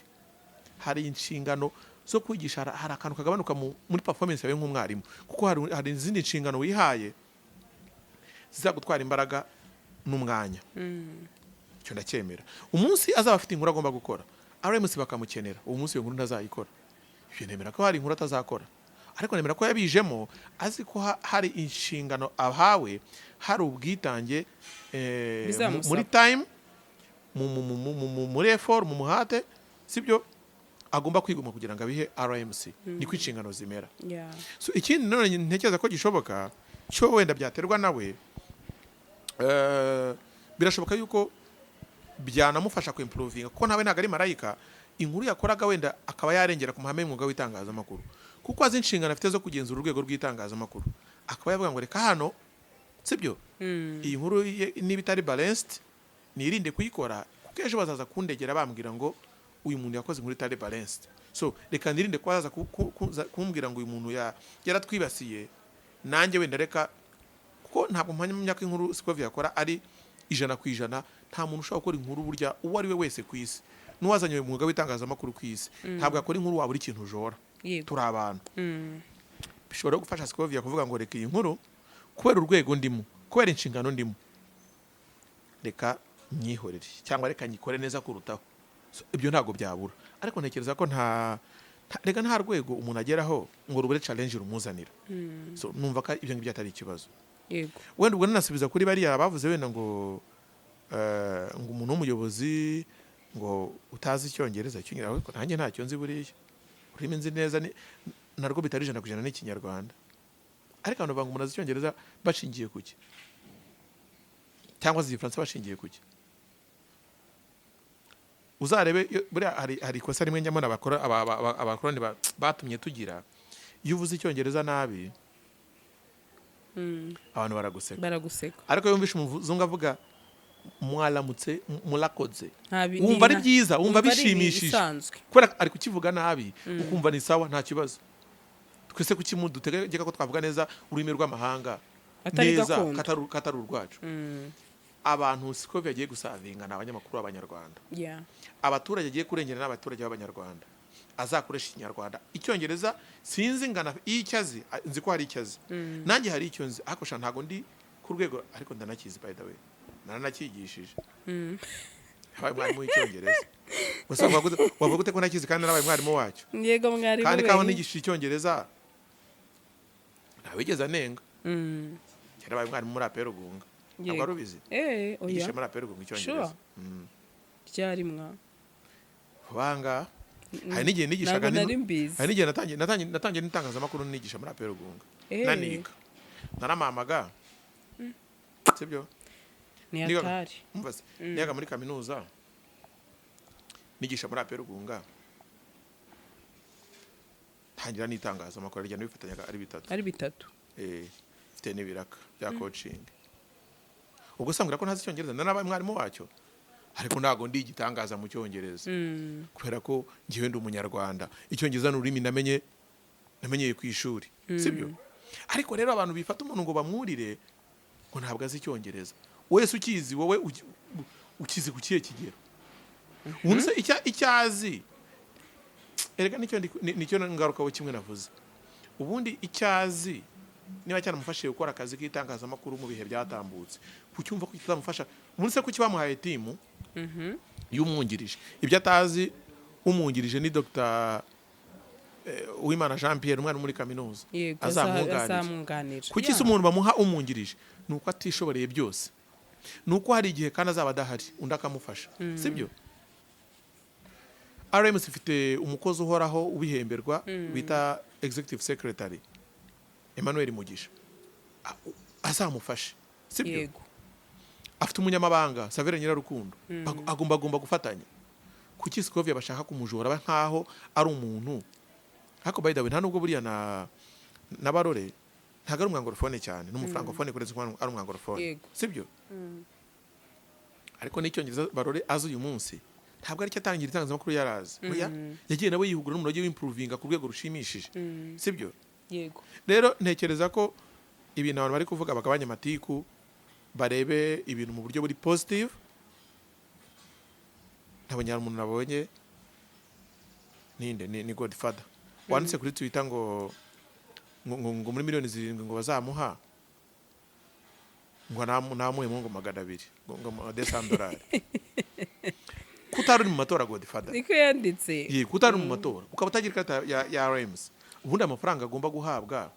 hari inshingano zo kwigisha hari akantu kagabanuka muri performance yawe nk'umwarimu kuko hari izindi nshingano wihaye zizagutwara imbaraga n'umwanya. Icyo ndacyemera. Umunsi azaba afite inkuru agomba gukora RMC bakamukenera uwo munsi iyo nkuru ntazayikora. Ibyo nemera ko hari inkuru atazakora ariko nemera ko yabijemo azi ko hari inshingano ahawe hari ubwitange muri time muri effort mu muhate sibyo agomba kwiguma kugira ngo abihe RMC niko inshingano zimera. So ikindi none ntekereza ko gishoboka cyo wenda byaterwa nawe birashoboka yuko byanamufasha kuimprovinga kuko nawe ntago ari marayika. Inkuru yakoraga wenda akaba yarengera ku mahame y'umwuga w'itangazamakuru kuko azi inshingano afite zo kugenzura urwego rw'itangazamakuru akaba yavuga ngo reka hano sibyo iyi nkuru niba itari balanced nirinde kuyikora kuko ejo bazaza kundegera bambwira ngo uyu muntu yakoze inkuru itari balanced. So reka nirinde ko bazaza kumbwira ngo uyu muntu yaratwibasiye nanjye wenda reka kuko ntabwo mpamya ko inkuru Scovia yakora ari 100%. Nta muntu ushobora gukora inkuru burya uwo ari we wese ku isi n'uwazanye umwuga w'itangazamakuru ku isi ntabwo akora inkuru wabura ikintu ujora. Turi abantu bishobora gufasha Scovia kuvuga ngo reka iyi nkuru kubera urwego ndimo kubera inshingano ndimo reka nyihorere cyangwa reka nyikore neza kurutaho. So, ibyo ntabwo byabura ariko ntekereza ko reka nta rwego umuntu ageraho ngo rubure challenge rumuzanira. So numva ko ibyo ngibyo atari ikibazo. Wenda ubwo nanasubiza kuri bariya bavuze wenda ngo umuntu w'umuyobozi ngo utazi icyongereza ariko nanjye ntacyo nzi buriya urimo nzi neza narwo bitari 100% n'ikinyarwanda ariko abantu banga umuntu azi icyongereza bashingiye kuki cyangwa azi igifaransa bashingiye kuki. Uzarebe buriya hari ikosa rimwe nyamara abakoroni batumye tugira iyo uvuze icyongereza nabi abantu baraguseka ariko yumvisha umuzungu avuga mwaramutse murakoze wumva ari byiza wumva bishimishije kubera ari kukivuga nabi ukumva ni sawa nta kibazo. Twese dutegeka ko twavuga neza ururimi rw'amahanga neza katari urwacu. Abantu Scovia agiye gusavinga n'abanyamakuru b'abanyarwanda abaturage agiye kurengera n'abaturage b'abanyarwanda azakoresha ikinyarwanda. Icyongereza sinzi ngana icyazi nzi ko hari icyazi nanjye hari icyo nzi ariko sha ntago ndi ku rwego ariko ndanakizi by the way naranakigishije habaye mwarimu w'icyongereza gusa wavuga gute ko nakizi kandi narabaye mwarimu wacyo. Yego mwarimu kandi kaho nigishije icyongereza ntawigeze anenga yarabaye mwarimu muri Aperugunga ntabwo arubizi oya yigisha muri Aperugunga icyongereza ryari mwa banga hari n'igihe nigishaga hari n'igihe natangiye n'itangazamakuru nigisha muri Aperugunga nanika naramamaga sibyo ni atari umvase niga muri kaminuza nigisha muri Aperugunga tangira n'itangazamakuru rya bifatanyaga ari bitatu mfite n'ibiraka bya coaching. Ubwo sambira ko ntazi icyongereza nanabaye mwarimu wacyo ariko ntago ndi igitangaza mu cyongereza kubera ko ngiye ndi umunyarwanda icyongereza n'ururimi namenyeye ku ishuri sibyo. Ariko rero abantu bifata umuntu ngo bamwurire ngo ntabwo azi icyongereza wese ukizi wowe ukizi ku kiye kigero unse icyazi erega nicyo ngaruka kimwe navuze ubundi icyazi niba cyaramufashije gukora akazi k'itangazamakuru mu bihe byatambutse kucyumva ko kitazamufasha umunsi ko kibamuhaye timu y'umwungirije ibyo atazi umwungirije ni Dr Uwimana Jean Pierre umwana muri kaminuza azamwunganira kuki se umuntu bamuha umwungirije nuko atishoboreye byose nuko hari igihe kandi azaba adahari undi akamufasha sibyo. RMC ifite umukozi uhoraho ubihemberwa bita executive secretary Emmanuel Mugisha azamufashe sibyo. Afite umunyamabanga Savere Nyirarukundo agomba gufatanya kuki Scovia bashaka kumujora nkaho ari umuntu hako by the way nta nubwo buriya na Barore ntago ari umwangorofone cyane n'umufrancofone kuretse ko ari umwangorofone sibyo. Ariko n'icyongereza Barore azi uyu munsi ntabwo ari cyo atangira itangazamakuru yarazi oya yagiye nawe yihugura n'umuntu wagiye wimprovinga ku rwego rushimishije sibyo yego rero ntekereza ko ibintu abantu bari kuvuga bagabanya amatiku barebe ibintu mu buryo buri positive ntabonye umuntu nabonye ni Godfather wanditse kuri Twitter ngo muri miliyoni 7 ngo bazamuha ngo namuhe ngo $200 ngo $200 kutari mu matora Godfather niko yanditse kutari mu matora ukaba utagira ikarita ya RMS ubundi amafaranga agomba guhabwa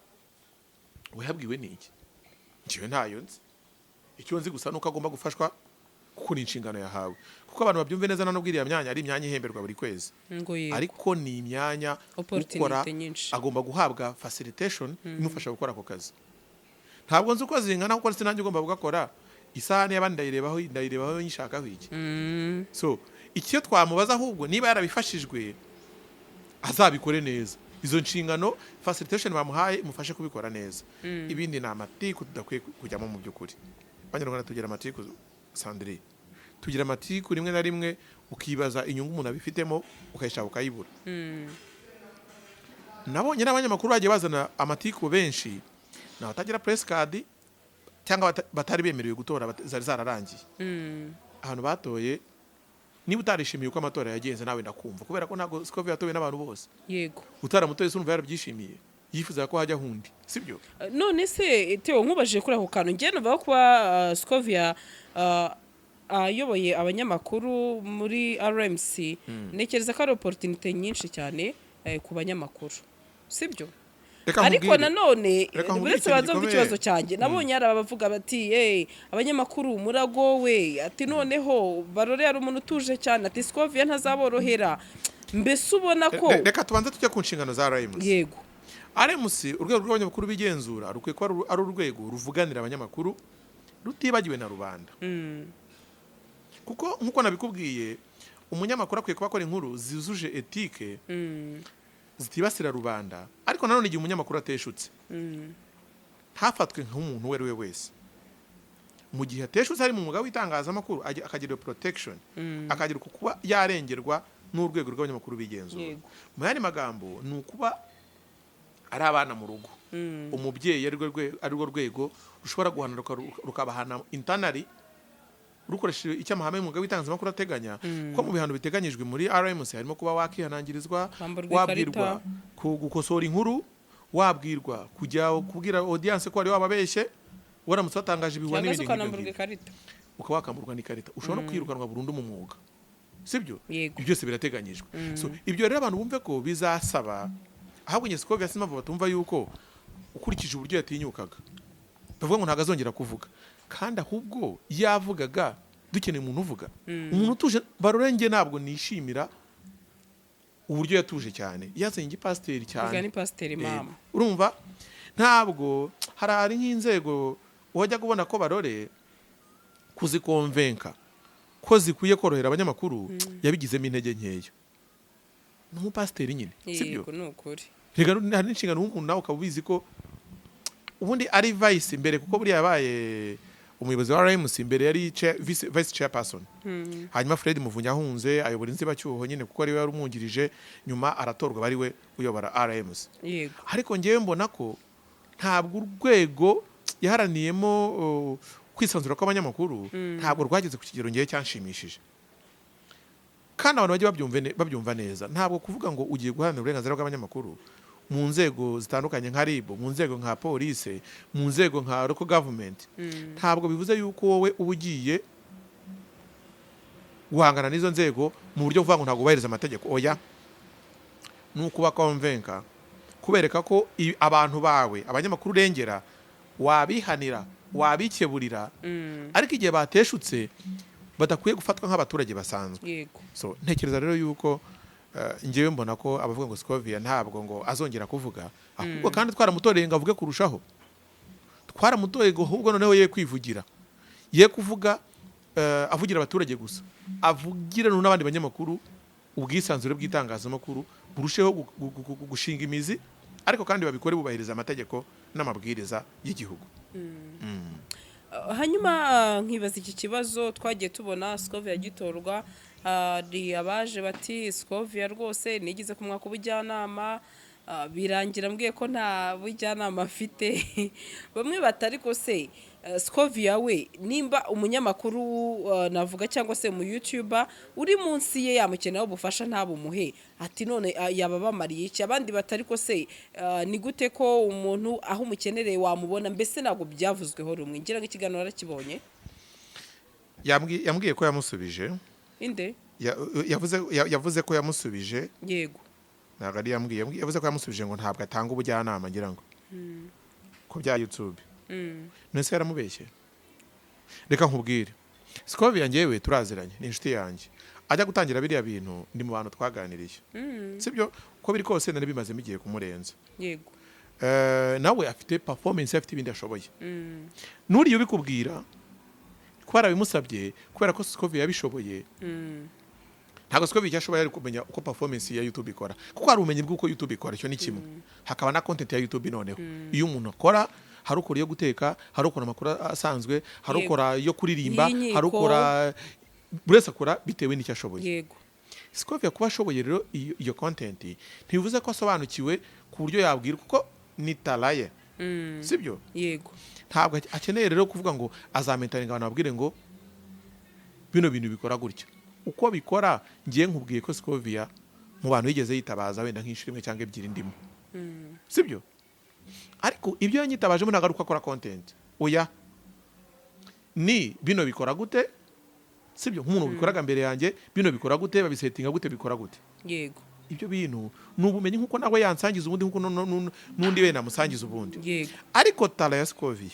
wayabwiwe n'iki njyewe ntayo nzi icyo nzi gusa nuko agomba gufashwa kuko ni inshingano yahawe kuko abantu babyumve neza nanubwiriya myanya ari imyanya ihemberwa buri kwezi ariko ni imyanya ukora agomba guhabwa facilitation imufasha gukora ako kazi ntabwo nzi uko zingana kuko sinanjye ugomba gukora isahani y'abandi ndayirebaho nyishakaho iki so icyo twamubaza ahubwo niba yarabifashijwe azabikore neza izo nshingano facilitation bamuhaye mufashe kubikora neza ibindi ni amatiku tudakwiye kujyamo mu by'ukuri abanyarwanda tugira amatiku Sandrine tugira amatiku rimwe na rimwe ukibaza inyungu umuntu abifitemo ukayishaka ukayibura nabonye n'abanyamakuru bagiye bazana amatiku benshi naho atagira press card cyangwa batari bemerewe gutora zari zararangiye ahantu batoye niba utarishimiye uko amatora yagenze nawe ndakumva kubera ko ntago Scovia yatowe n'abantu bose yego utaramutoye sunumva yarabyishimiye yifuza ko hajya hundi sibyo none se Theo nkubajije kuri ako kantu ngiye numva kuba Scovia ayoboye abanyamakuru muri RMC nekereza ko ari opportunity nyinshi cyane ku banyamakuru sibyo ariko nanone uretse bazumva ikibazo cyanjye nabonye hari abavuga bati abanyamakuru muragowe ati noneho Barore ari umuntu utuje cyane ati Scovia ntazaborohera mbese ubona ko reka tubanze tujya ku nshingano za RMC yego RMC urwego rw'abanyamakuru bigenzura rukwiye ko ari urwego ruvuganira abanyamakuru rutibagiwe na rubanda kuko nkuko nabikubwiye umunyamakuru akwiye kuba akora inkuru zizuje etike zitibasira rubanda ariko nanone igihe umunyamakuru ateshutse ntafatwe nk'umuntu uwo ari we wese mu gihe ateshutse ari mu mwuga w'itangazamakuru akagira protection akagira kuba yarengerwa n'urwego rw'abanyamakuru bigenzura mu yandi magambo ni ukuba ari abana mu rugo umubyeyi ari rwo rwego rushobora guhana rukabahana internally rukoresheje icyo amahame y'umwuga w'itangazamakuru ateganya ko mu bihano biteganyijwe muri RMC harimo kuba wakihanangirizwa wabwirwa gukosora inkuru wabwirwa kujya kubwira audience ko ari wababeshye waramutse watangaje ibihuha n'ibindi ukaba wakamburwa n'ikarita ushobora no kwirukanwa burundu mu mwuga sibyo ibyo byose birateganyijwe so ibyo rero abantu bumve ko bizasaba ahubwo nyese ko Scovia batumva yuko ukurikije uburyo yatinyukaga bavuga ngo ntago azongera kuvuga kandi ahubwo yavugaga dukeneye umuntu uvuga umuntu utuje Barore nge ntabwo nishimira uburyo yatuje cyane yazanye igipasiteri cyane ni pasiteri mama urumva ntabwo hari nk'inzego wajya kubona ko Barore kuzikonvenka ko zikwiye korohera abanyamakuru yabigizemo intege nkeya n'umupasiteri nyine sibyo yego nukuri rega hari n'inshingano umuntu nawe ukaba ubizi ko ubundi ari vice imbere kuko buriya yabaye umuyobozi wa RMC imbere yari vice chairperson hanyuma Fred Muvunyi ahunze ayobora inzibacyuho nyine kuko ari we yarumwungirije nyuma aratorwa bari we uyobora RMC yego ariko ngewe mbona ko ntabwo urwego yaharaniyemo kwisanzura kw'abanyamakuru ntabwo rwageze ku kigero ngewe cyanshimishije kandi abantu bajye babyumva neza ntabwo kuvuga ngo ugiye guharanira uburenganzira bw'abanyamakuru mu nzego zitandukanye nka RIB mu nzego nka police mu nzego nka local government ntabwo bivuze yuko wowe uba ugiye guhangana n'izo nzego mu buryo buvuga ngo ntabwo ubahiriza amategeko oya ni ukuba convenka kubereka ko abantu bawe abanyamakuru urengera wabihanira wabikeburira ariko igihe bateshutse badakwiye gufatwa nk'abaturage basanzwe so ntekereza rero yuko ngewe mbona ko abavuga ngo Scovia ntabwo ngo azongera kuvuga ahubwo kandi twaramutoreye ngo avuge kurushaho twaramutoreye ahubwo noneho ye kwivugira ye kuvuga avugira abaturage gusa avugira n'abandi banyamakuru ubwisanzure bw'itangazamakuru burusheho gushinga imizi ariko kandi babikore bubahiriza amategeko n'amabwiriza y'igihugu hanyuma nkibaza iki kibazo twagiye tubona Scovia gitorwa hari abaje bati Scovia rwose nigize kumwaka ubujyanama birangira mbwiye ko nta bujyanama afite bamwe batari ko se Scovia we nimba umunyamakuru navuga cyangwa se mu YouTuber uri munsi ye yamukenaho ubufasha ntabumuhe ati none yaba bamariye iki abandi batari ko se ni gute ko umuntu aho umukenereye wamubona mbese ntabwo byavuzweho rumwe ngira ngo ikiganiro arakibonye yambwiye ko yamusubije inde yavuze ko yamusubije yego ntabwo ari yavuze ko yamusubije ngo ntabwo atanga ubujyanama ngira ngo ku bya YouTube nese yaramubeshye reka nkubwire Scovia njyewe turaziranye ni inshuti yanjye ajya gutangira biriya bintu ndi mu bantu twaganiriye sibyo ko biri kose nari bimazemo igihe kumurenza yego nawe afite performance afite ibindi ashoboye nuriye ubikubwira ko barabimusabye kubera ko Scovia yabishoboye ntabwo Scovia cyashoboye ari kumenya uko performance ya YouTube ikora kuko hari ubumenyi bw'uko YouTube ikora cyo ni kimwe hakaba na content ya YouTube noneho iyo umuntu akora hari ukora yo guteka hari ukora amakuru asanzwe hari ukora yo kuririmba hari ukora buri wese akora bitewe n'icyo ashoboye yego Scovia kuba ashoboye rero iyo content ntibivuze ko asobanukiwe ku buryo yabwira kuko ni talaye sibyo yego ntabwo akeneye rero kuvuga ngo azamentaringa abantu babwire ngo bino bintu bikora gutya uko bikora ngiye nkubwiye ko Scovia mu bantu yigeze yitabaza wenda nk'inshuro imwe cyangwa ebyiri ndimo sibyo ariko ibyo yanyitabajemo nagaruka akora content oya ni bino bikora gute sibyo nk'umuntu bikoraga mbere yanjye bino bikora gute babisetinga gute bikora gute yego ibyo bintu nubumenyi nkuko nawe yansangiza ubundi nkuko nundi we namusangiza ubundi yego ariko tala ya Scovia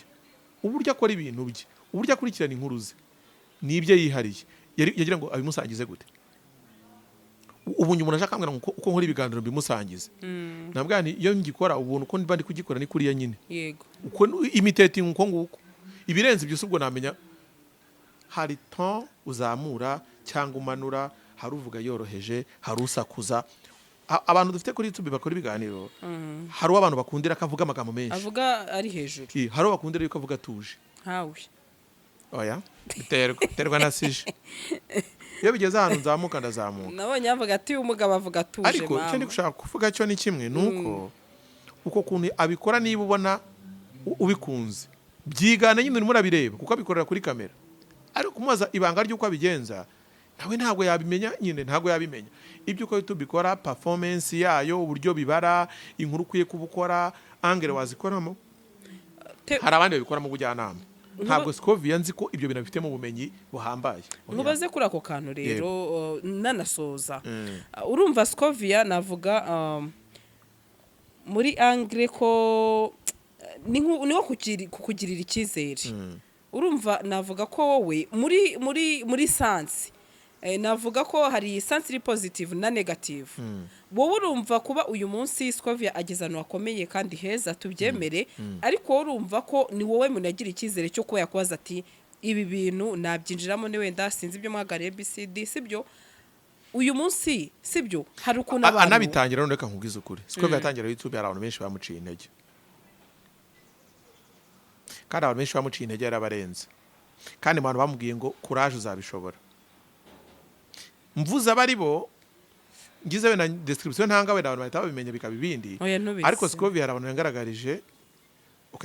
uburyo akora ibintu bye uburyo akurikirana inkuru ze nibyo yihariye yagira ngo abimusangize gute ubu umuntu ashaka ambwira uko nkora ibiganiro bimusangize nabwo iyo ngikora ubuntu uko ndi kugikora ni kuriya nyine yego uko imitating uko nguko ibirenze byose ubwo namenya hari ton uzamura cyangwa umanura hari uvuga yoroheje hari usakuza abantu dufite kuri YouTube bakora ibiganiro hari abantu bakundira akavuga amagambo menshi avuga ari hejuru hari bakundira yuko avuga tuje hawe oya biterwa na sije iyo bigeze ahantu nzamuka ndazamuka nabonye avuga ati umugabo avuga tuje ariko icyo ndi gushaka kuvuga cyo ni kimwe nuko uko kuntu abikora niba ubona ubikunze byigana nyine urimo urabireba kuko abikorera kuri kamera ariko kumubaza ibanga ry'uko abigenza nawe ntabwo yabimenya nyine ntabwo yabimenya ibyo uko YouTube ikora performance yayo uburyo bibara inkuru ukwiye kubukora angere wazikoramo hari abandi babikoramo ubujyanama ntabwo Scovia nzi ko ibyo bintu bifitemo ubumenyi buhambaye nkubaze kuri ako kantu rero nanasoza urumva Scovia navuga muri angre ko niho kukugirira icyizere urumva navuga ko wowe muri sansi navuga ko hari sansi iri positive na negative wowe urumva kuba uyu munsi Scovia ageze ahantu hakomeye kandi heza tubyemere ariko wowe urumva ko ni wowe munagira icyizere cyo kuba yakubaza ati ibi bintu nabyinjiramo ni wenda sinzi ibyo mwagariye BCD sibyo uyu munsi sibyo hari ukuntu abantu anabitangira none reka nkubwize ukuri Scovia yatangira YouTube hari abantu benshi bamuciye intege kandi abantu benshi bamuciye intege yarabarenze kandi abantu bamubwiye ngo courage uzabishobora mvuze abari bo ngize we na description ntanga we abantu bahita babimenya bikaba ibindi ariko Scovia hari abantu yangaragarije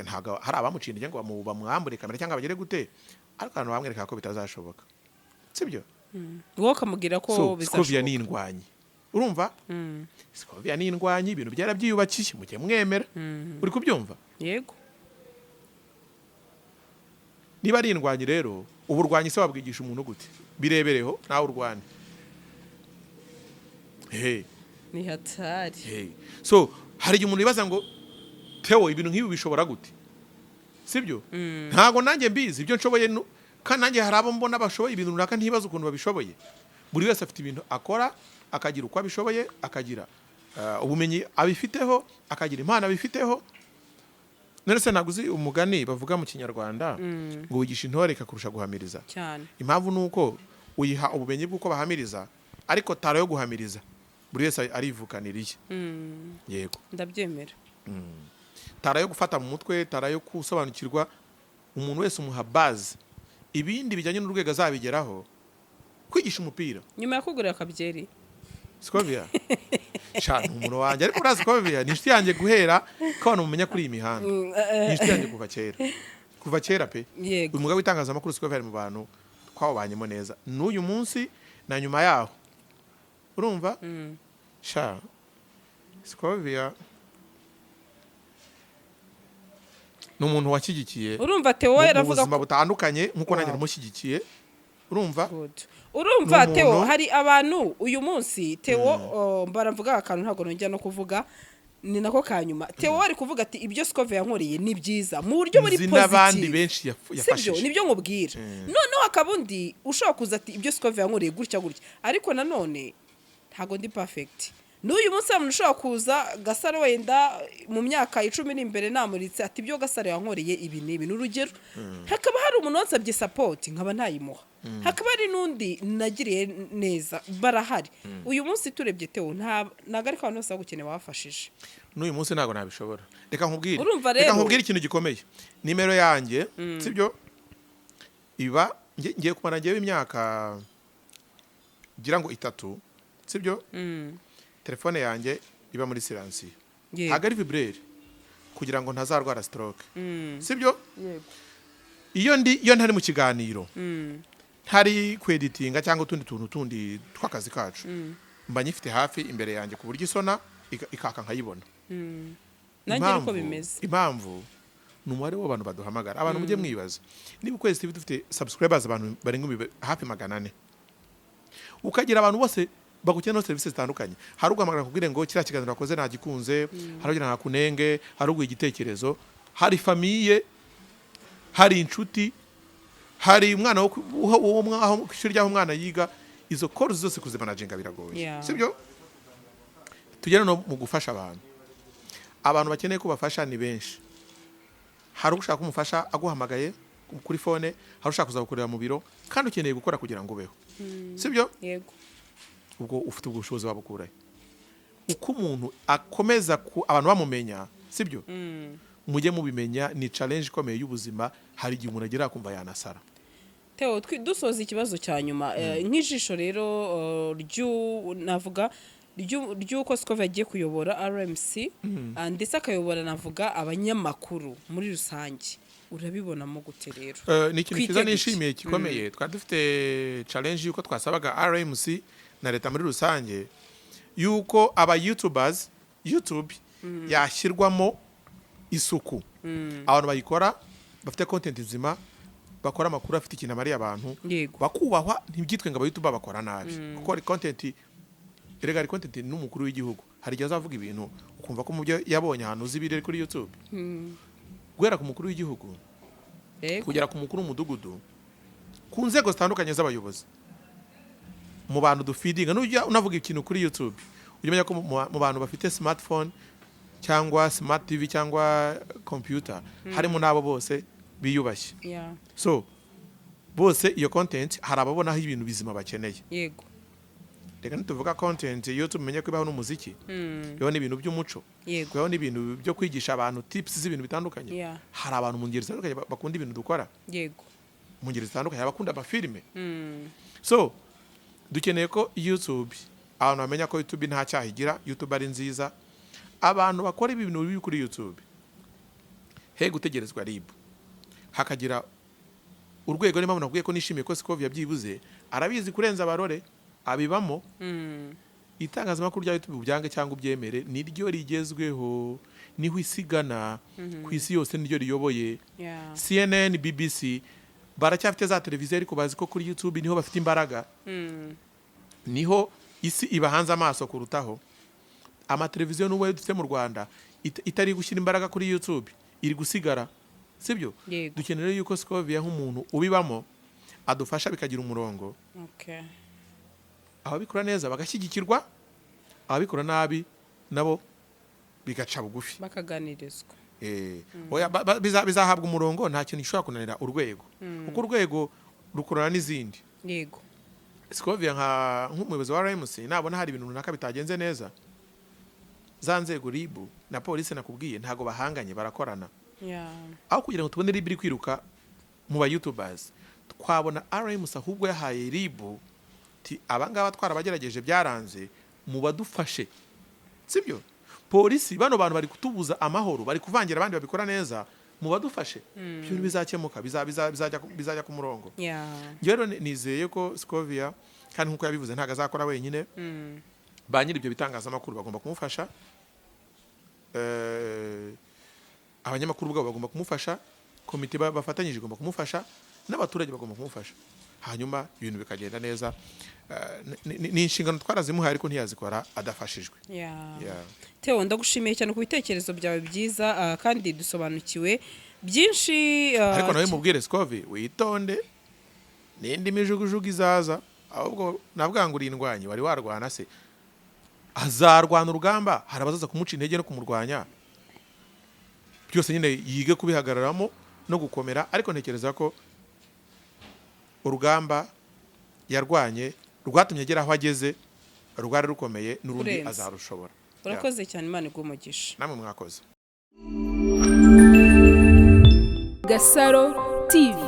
ntago hari abamuciye intege ngo bamwambure kamera cyangwa bagere gute ariko abantu bamwereka ko bitazashoboka sibyo wowe kamugira ko bizashoboka Scovia ni indwanyi urumva Scovia ni indwanyi ibintu byarabyiyubakiye mugiye mwemera uri kubyumva yego niba ari indwanyi rero uburwanyi se wabwigisha umuntu gute birebereho nawe urwane ni hatari so hari igihe umuntu yibaza ngo Theo ibintu nk'ibi bishobora gute sibyo ntago nanjye mbizi ibyo nshoboye kandi nanjye hari abo mbona bashoboye ibintu runaka ntibaza ukuntu babishoboye buri wese afite ibintu akora akagira uko abishoboye akagira ubumenyi abifiteho akagira impano abifiteho none se ntabwo uzi umugani bavuga mu kinyarwanda ngo wigisha intore ikakurusha guhamiriza cyane impamvu ni uko uyiha ubumenyi bw'uko bahamiriza ariko tara yo guhamiriza buri wese arivukaniriye yego ndabyemera tara yo gufata mu mutwe tara yo gusobanukirwa umuntu wese umuha base ibindi bijyanye n'urwego azabigeraho kwigisha umupira nyuma ya kugurira akabyeri Scovia shana umuntu wanjye ariko urazi Scovia ni inshuti yanjye guhera ko abantu mumenya kuri iyi mihanda ni inshuti yanjye kuva kera pe uyu mugabo w'itangazamakuru Scovia ari mu bantu twabanyemo neza n'uyu munsi na nyuma yaho urumva sha Scovia ni umuntu washyigikiye urumva Theo yaravuga ubuzima butandukanye nk'uko nanjye namushyigikiye urumva Theo hari abantu uyu munsi Theo baravuga akantu ntabwo nongera no kuvuga ni nako kanyuma Theo ari kuvuga ati ibyo Scovia yankoreye ni byiza mu buryo muri positive n'abandi benshi yafashije sibyo nibyo nkubwira noneho akabundi ushaka kuza ati ibyo Scovia yankoreye gutya ariko nanone ntago ndi perfect n'uyu munsi umuntu ushobora kuza Gasaro wenda mu myaka 10 n'imbere namuritse ati ibyo Gasaro yankoreye ibi ni n'urugero hakaba hari umuntu wansabye support nkaba ntayimuha hakaba ari nundi nagiriye neza barahari uyu munsi turebye Theo nagarika abantu bose bagukeneye wafashije n'uyu munsi ntago nabishobora reka nkubwire ikintu gikomeye nimero yanjye sibyo iba ngiye kumara ngiye imyaka gira ngo 3 sibyo telefone yanjye iba muri silencieux agari vibrere kugira ngo ntazarwara stroke sibyo iyo ntari mu kiganiro ntari kweditinga cyangwa utundi tuntu tundi twakazi kacu mba nyifite hafi imbere yanjye ku buryo isona ikaka nkayibona nanjye uko bimeze impamvu ni umubare w'abantu baduhamagara abantu mujye mwibaza niba ukwezi TV dufite subscribers abantu barenga hafi 400 ukagira abantu bose bagukeneye services zitandukanye hari uguhamagara kubwire ngo kira kiganiro wakoze nagikunze hari ugira nakunenge hari uguha igitekerezo hari famille hari inshuti hari umwana wo mwaho kwishuri ryaho umwana yiga izo calls zose kuzimanaginga biragoye sibyo tugera no mu gufasha abantu bakeneye ko bafasha ni benshi hari ushaka kumufasha aguhamagaye kuri phone hari ushaka kuzabukorera mu biro kandi ukeneye gukora kugira ngo ubeho sibyo yego ubwo ufite ubushobozi wabukuraye uko umuntu akomeza abantu bamumenya sibyo mujye mubimenya ni challenge ikomeye y'ubuzima hari igihe umuntu agira akumva yanasara Theo dusoza ikibazo cya nyuma nk'ijisho rero navuga ry'uko Scovia agiye kuyobora RMC ndetse akayobora navuga abanyamakuru muri rusange urabibonamo gute rero ni ikintu cyiza nishimiye gikomeye twari dufite challenge y'uko twasabaga RMC na leta muri rusange y'uko aba YouTubers YouTube yashyirwamo isuku abantu bayikora bafite content nzima bakora amakuru afite ikintu amariye abantu bakubahwa ntibyitwe ngo aba YouTuber bakora nabi kuko content irega content n'umukuru w'igihugu hari igihe azavuga ibintu ukumva ko mu byo yabonye ahantu uzibire kuri YouTube guhera ku mukuru w'igihugu kugera ku mukuru w'umudugudu ku nzego zitandukanye z'abayobozi mu bantu dufeedinga n'ujya unavuga ikintu kuri YouTube ujya ko mu bantu bafite smartphone cyangwa smart TV cyangwa computer harimo nabo bose biyubashye so bose iyo content hari ababonaho ibintu bizima bakeneye yego reka nituvuga content YouTube menye ko ibaho n'umuziki yo ni ibintu by'umuco yego yo ni ibintu byo kwigisha abantu tips z'ibintu bitandukanye hari abantu mu ngeri zitandukanye bakunda ibintu dukora yego mu ngeri zitandukanye abakunda amafilme so dukeneye ko YouTube abantu bamenya ko YouTube nta cyahigira YouTube ari nziza abantu bakora ibintu bibi kuri YouTube he gutegerezwa RIB hakagira urwego niba munabwiye ko nishimiye ko Scovia byibuze arabizi kurenza abarore abibamo itangazamakuru rya YouTube byange cyangwa ubyemere niryo rigezweho niho isigana ku isi yose niryo riyoboye CNN BBC baracyafite za televiziyo ariko bazi ko kuri YouTube niho bafite imbaraga niho isi ibahanze amaso kurutaho amateleviziyo n'ubu dufite mu Rwanda itari gushyira imbaraga kuri YouTube iri gusigara sibyo dukeneye yuko Scovia nk'umuntu ubibamo adufasha bikagira umurongo ababikora neza bagashyigikirwa ababikora nabi nabo bigaca bugufi bakaganirizwa bizahabwa umurongo nta kintu gishobora kunanira urwego kuko urwego rukorana n'izindi yego Scovia nk'umuyobozi wa RMC nabona hari ibintu runaka bitagenze neza za nzego RIB na polisi nakubwiye ntago bahanganye barakorana aho kugira ngo tubone RIB iri kwiruka mu ba YouTubers twabona RMC ahubwo yahaye RIB ati abangaba twarabagerageje byaranze mu badufashe sibyo polisi bano bantu bari kutubuza amahoro bari kuvangira abandi babikora neza mu badufashe ibyo bizakemuka bizajya ku murongo rero nizeye ko Scovia kandi nkuko yabivuze ntago azakora wenyine ba nyiri ibyo bitangazamakuru bagomba kumufasha abanyamakuru bwabo bagomba kumufasha komite bafatanyije igomba kumufasha n'abaturage bagomba kumufasha hanyuma ibintu bikagenda neza ni inshingano twarazimuhaye ariko ntiyazikora adafashijwe Theo ndagushimiye cyane ku bitekerezo byawe byiza kandi dusobanukiwe byinshi ariko nawe mubwire Scovia witonde n'indi mijugujugu izaza ahubwo nabwanguriye indwanyi wari warwana se azarwana urugamba hari abazaza kumuca intege no kumurwanya byose nyine yige kubihagararamo no gukomera ariko ntekereza ko urugamba yarwanye rwatumye agera aho ageze rwari rukomeye n'urundi azarushobora urakoze cyane Imana igumugisha namwe mwakoze Gasaro TV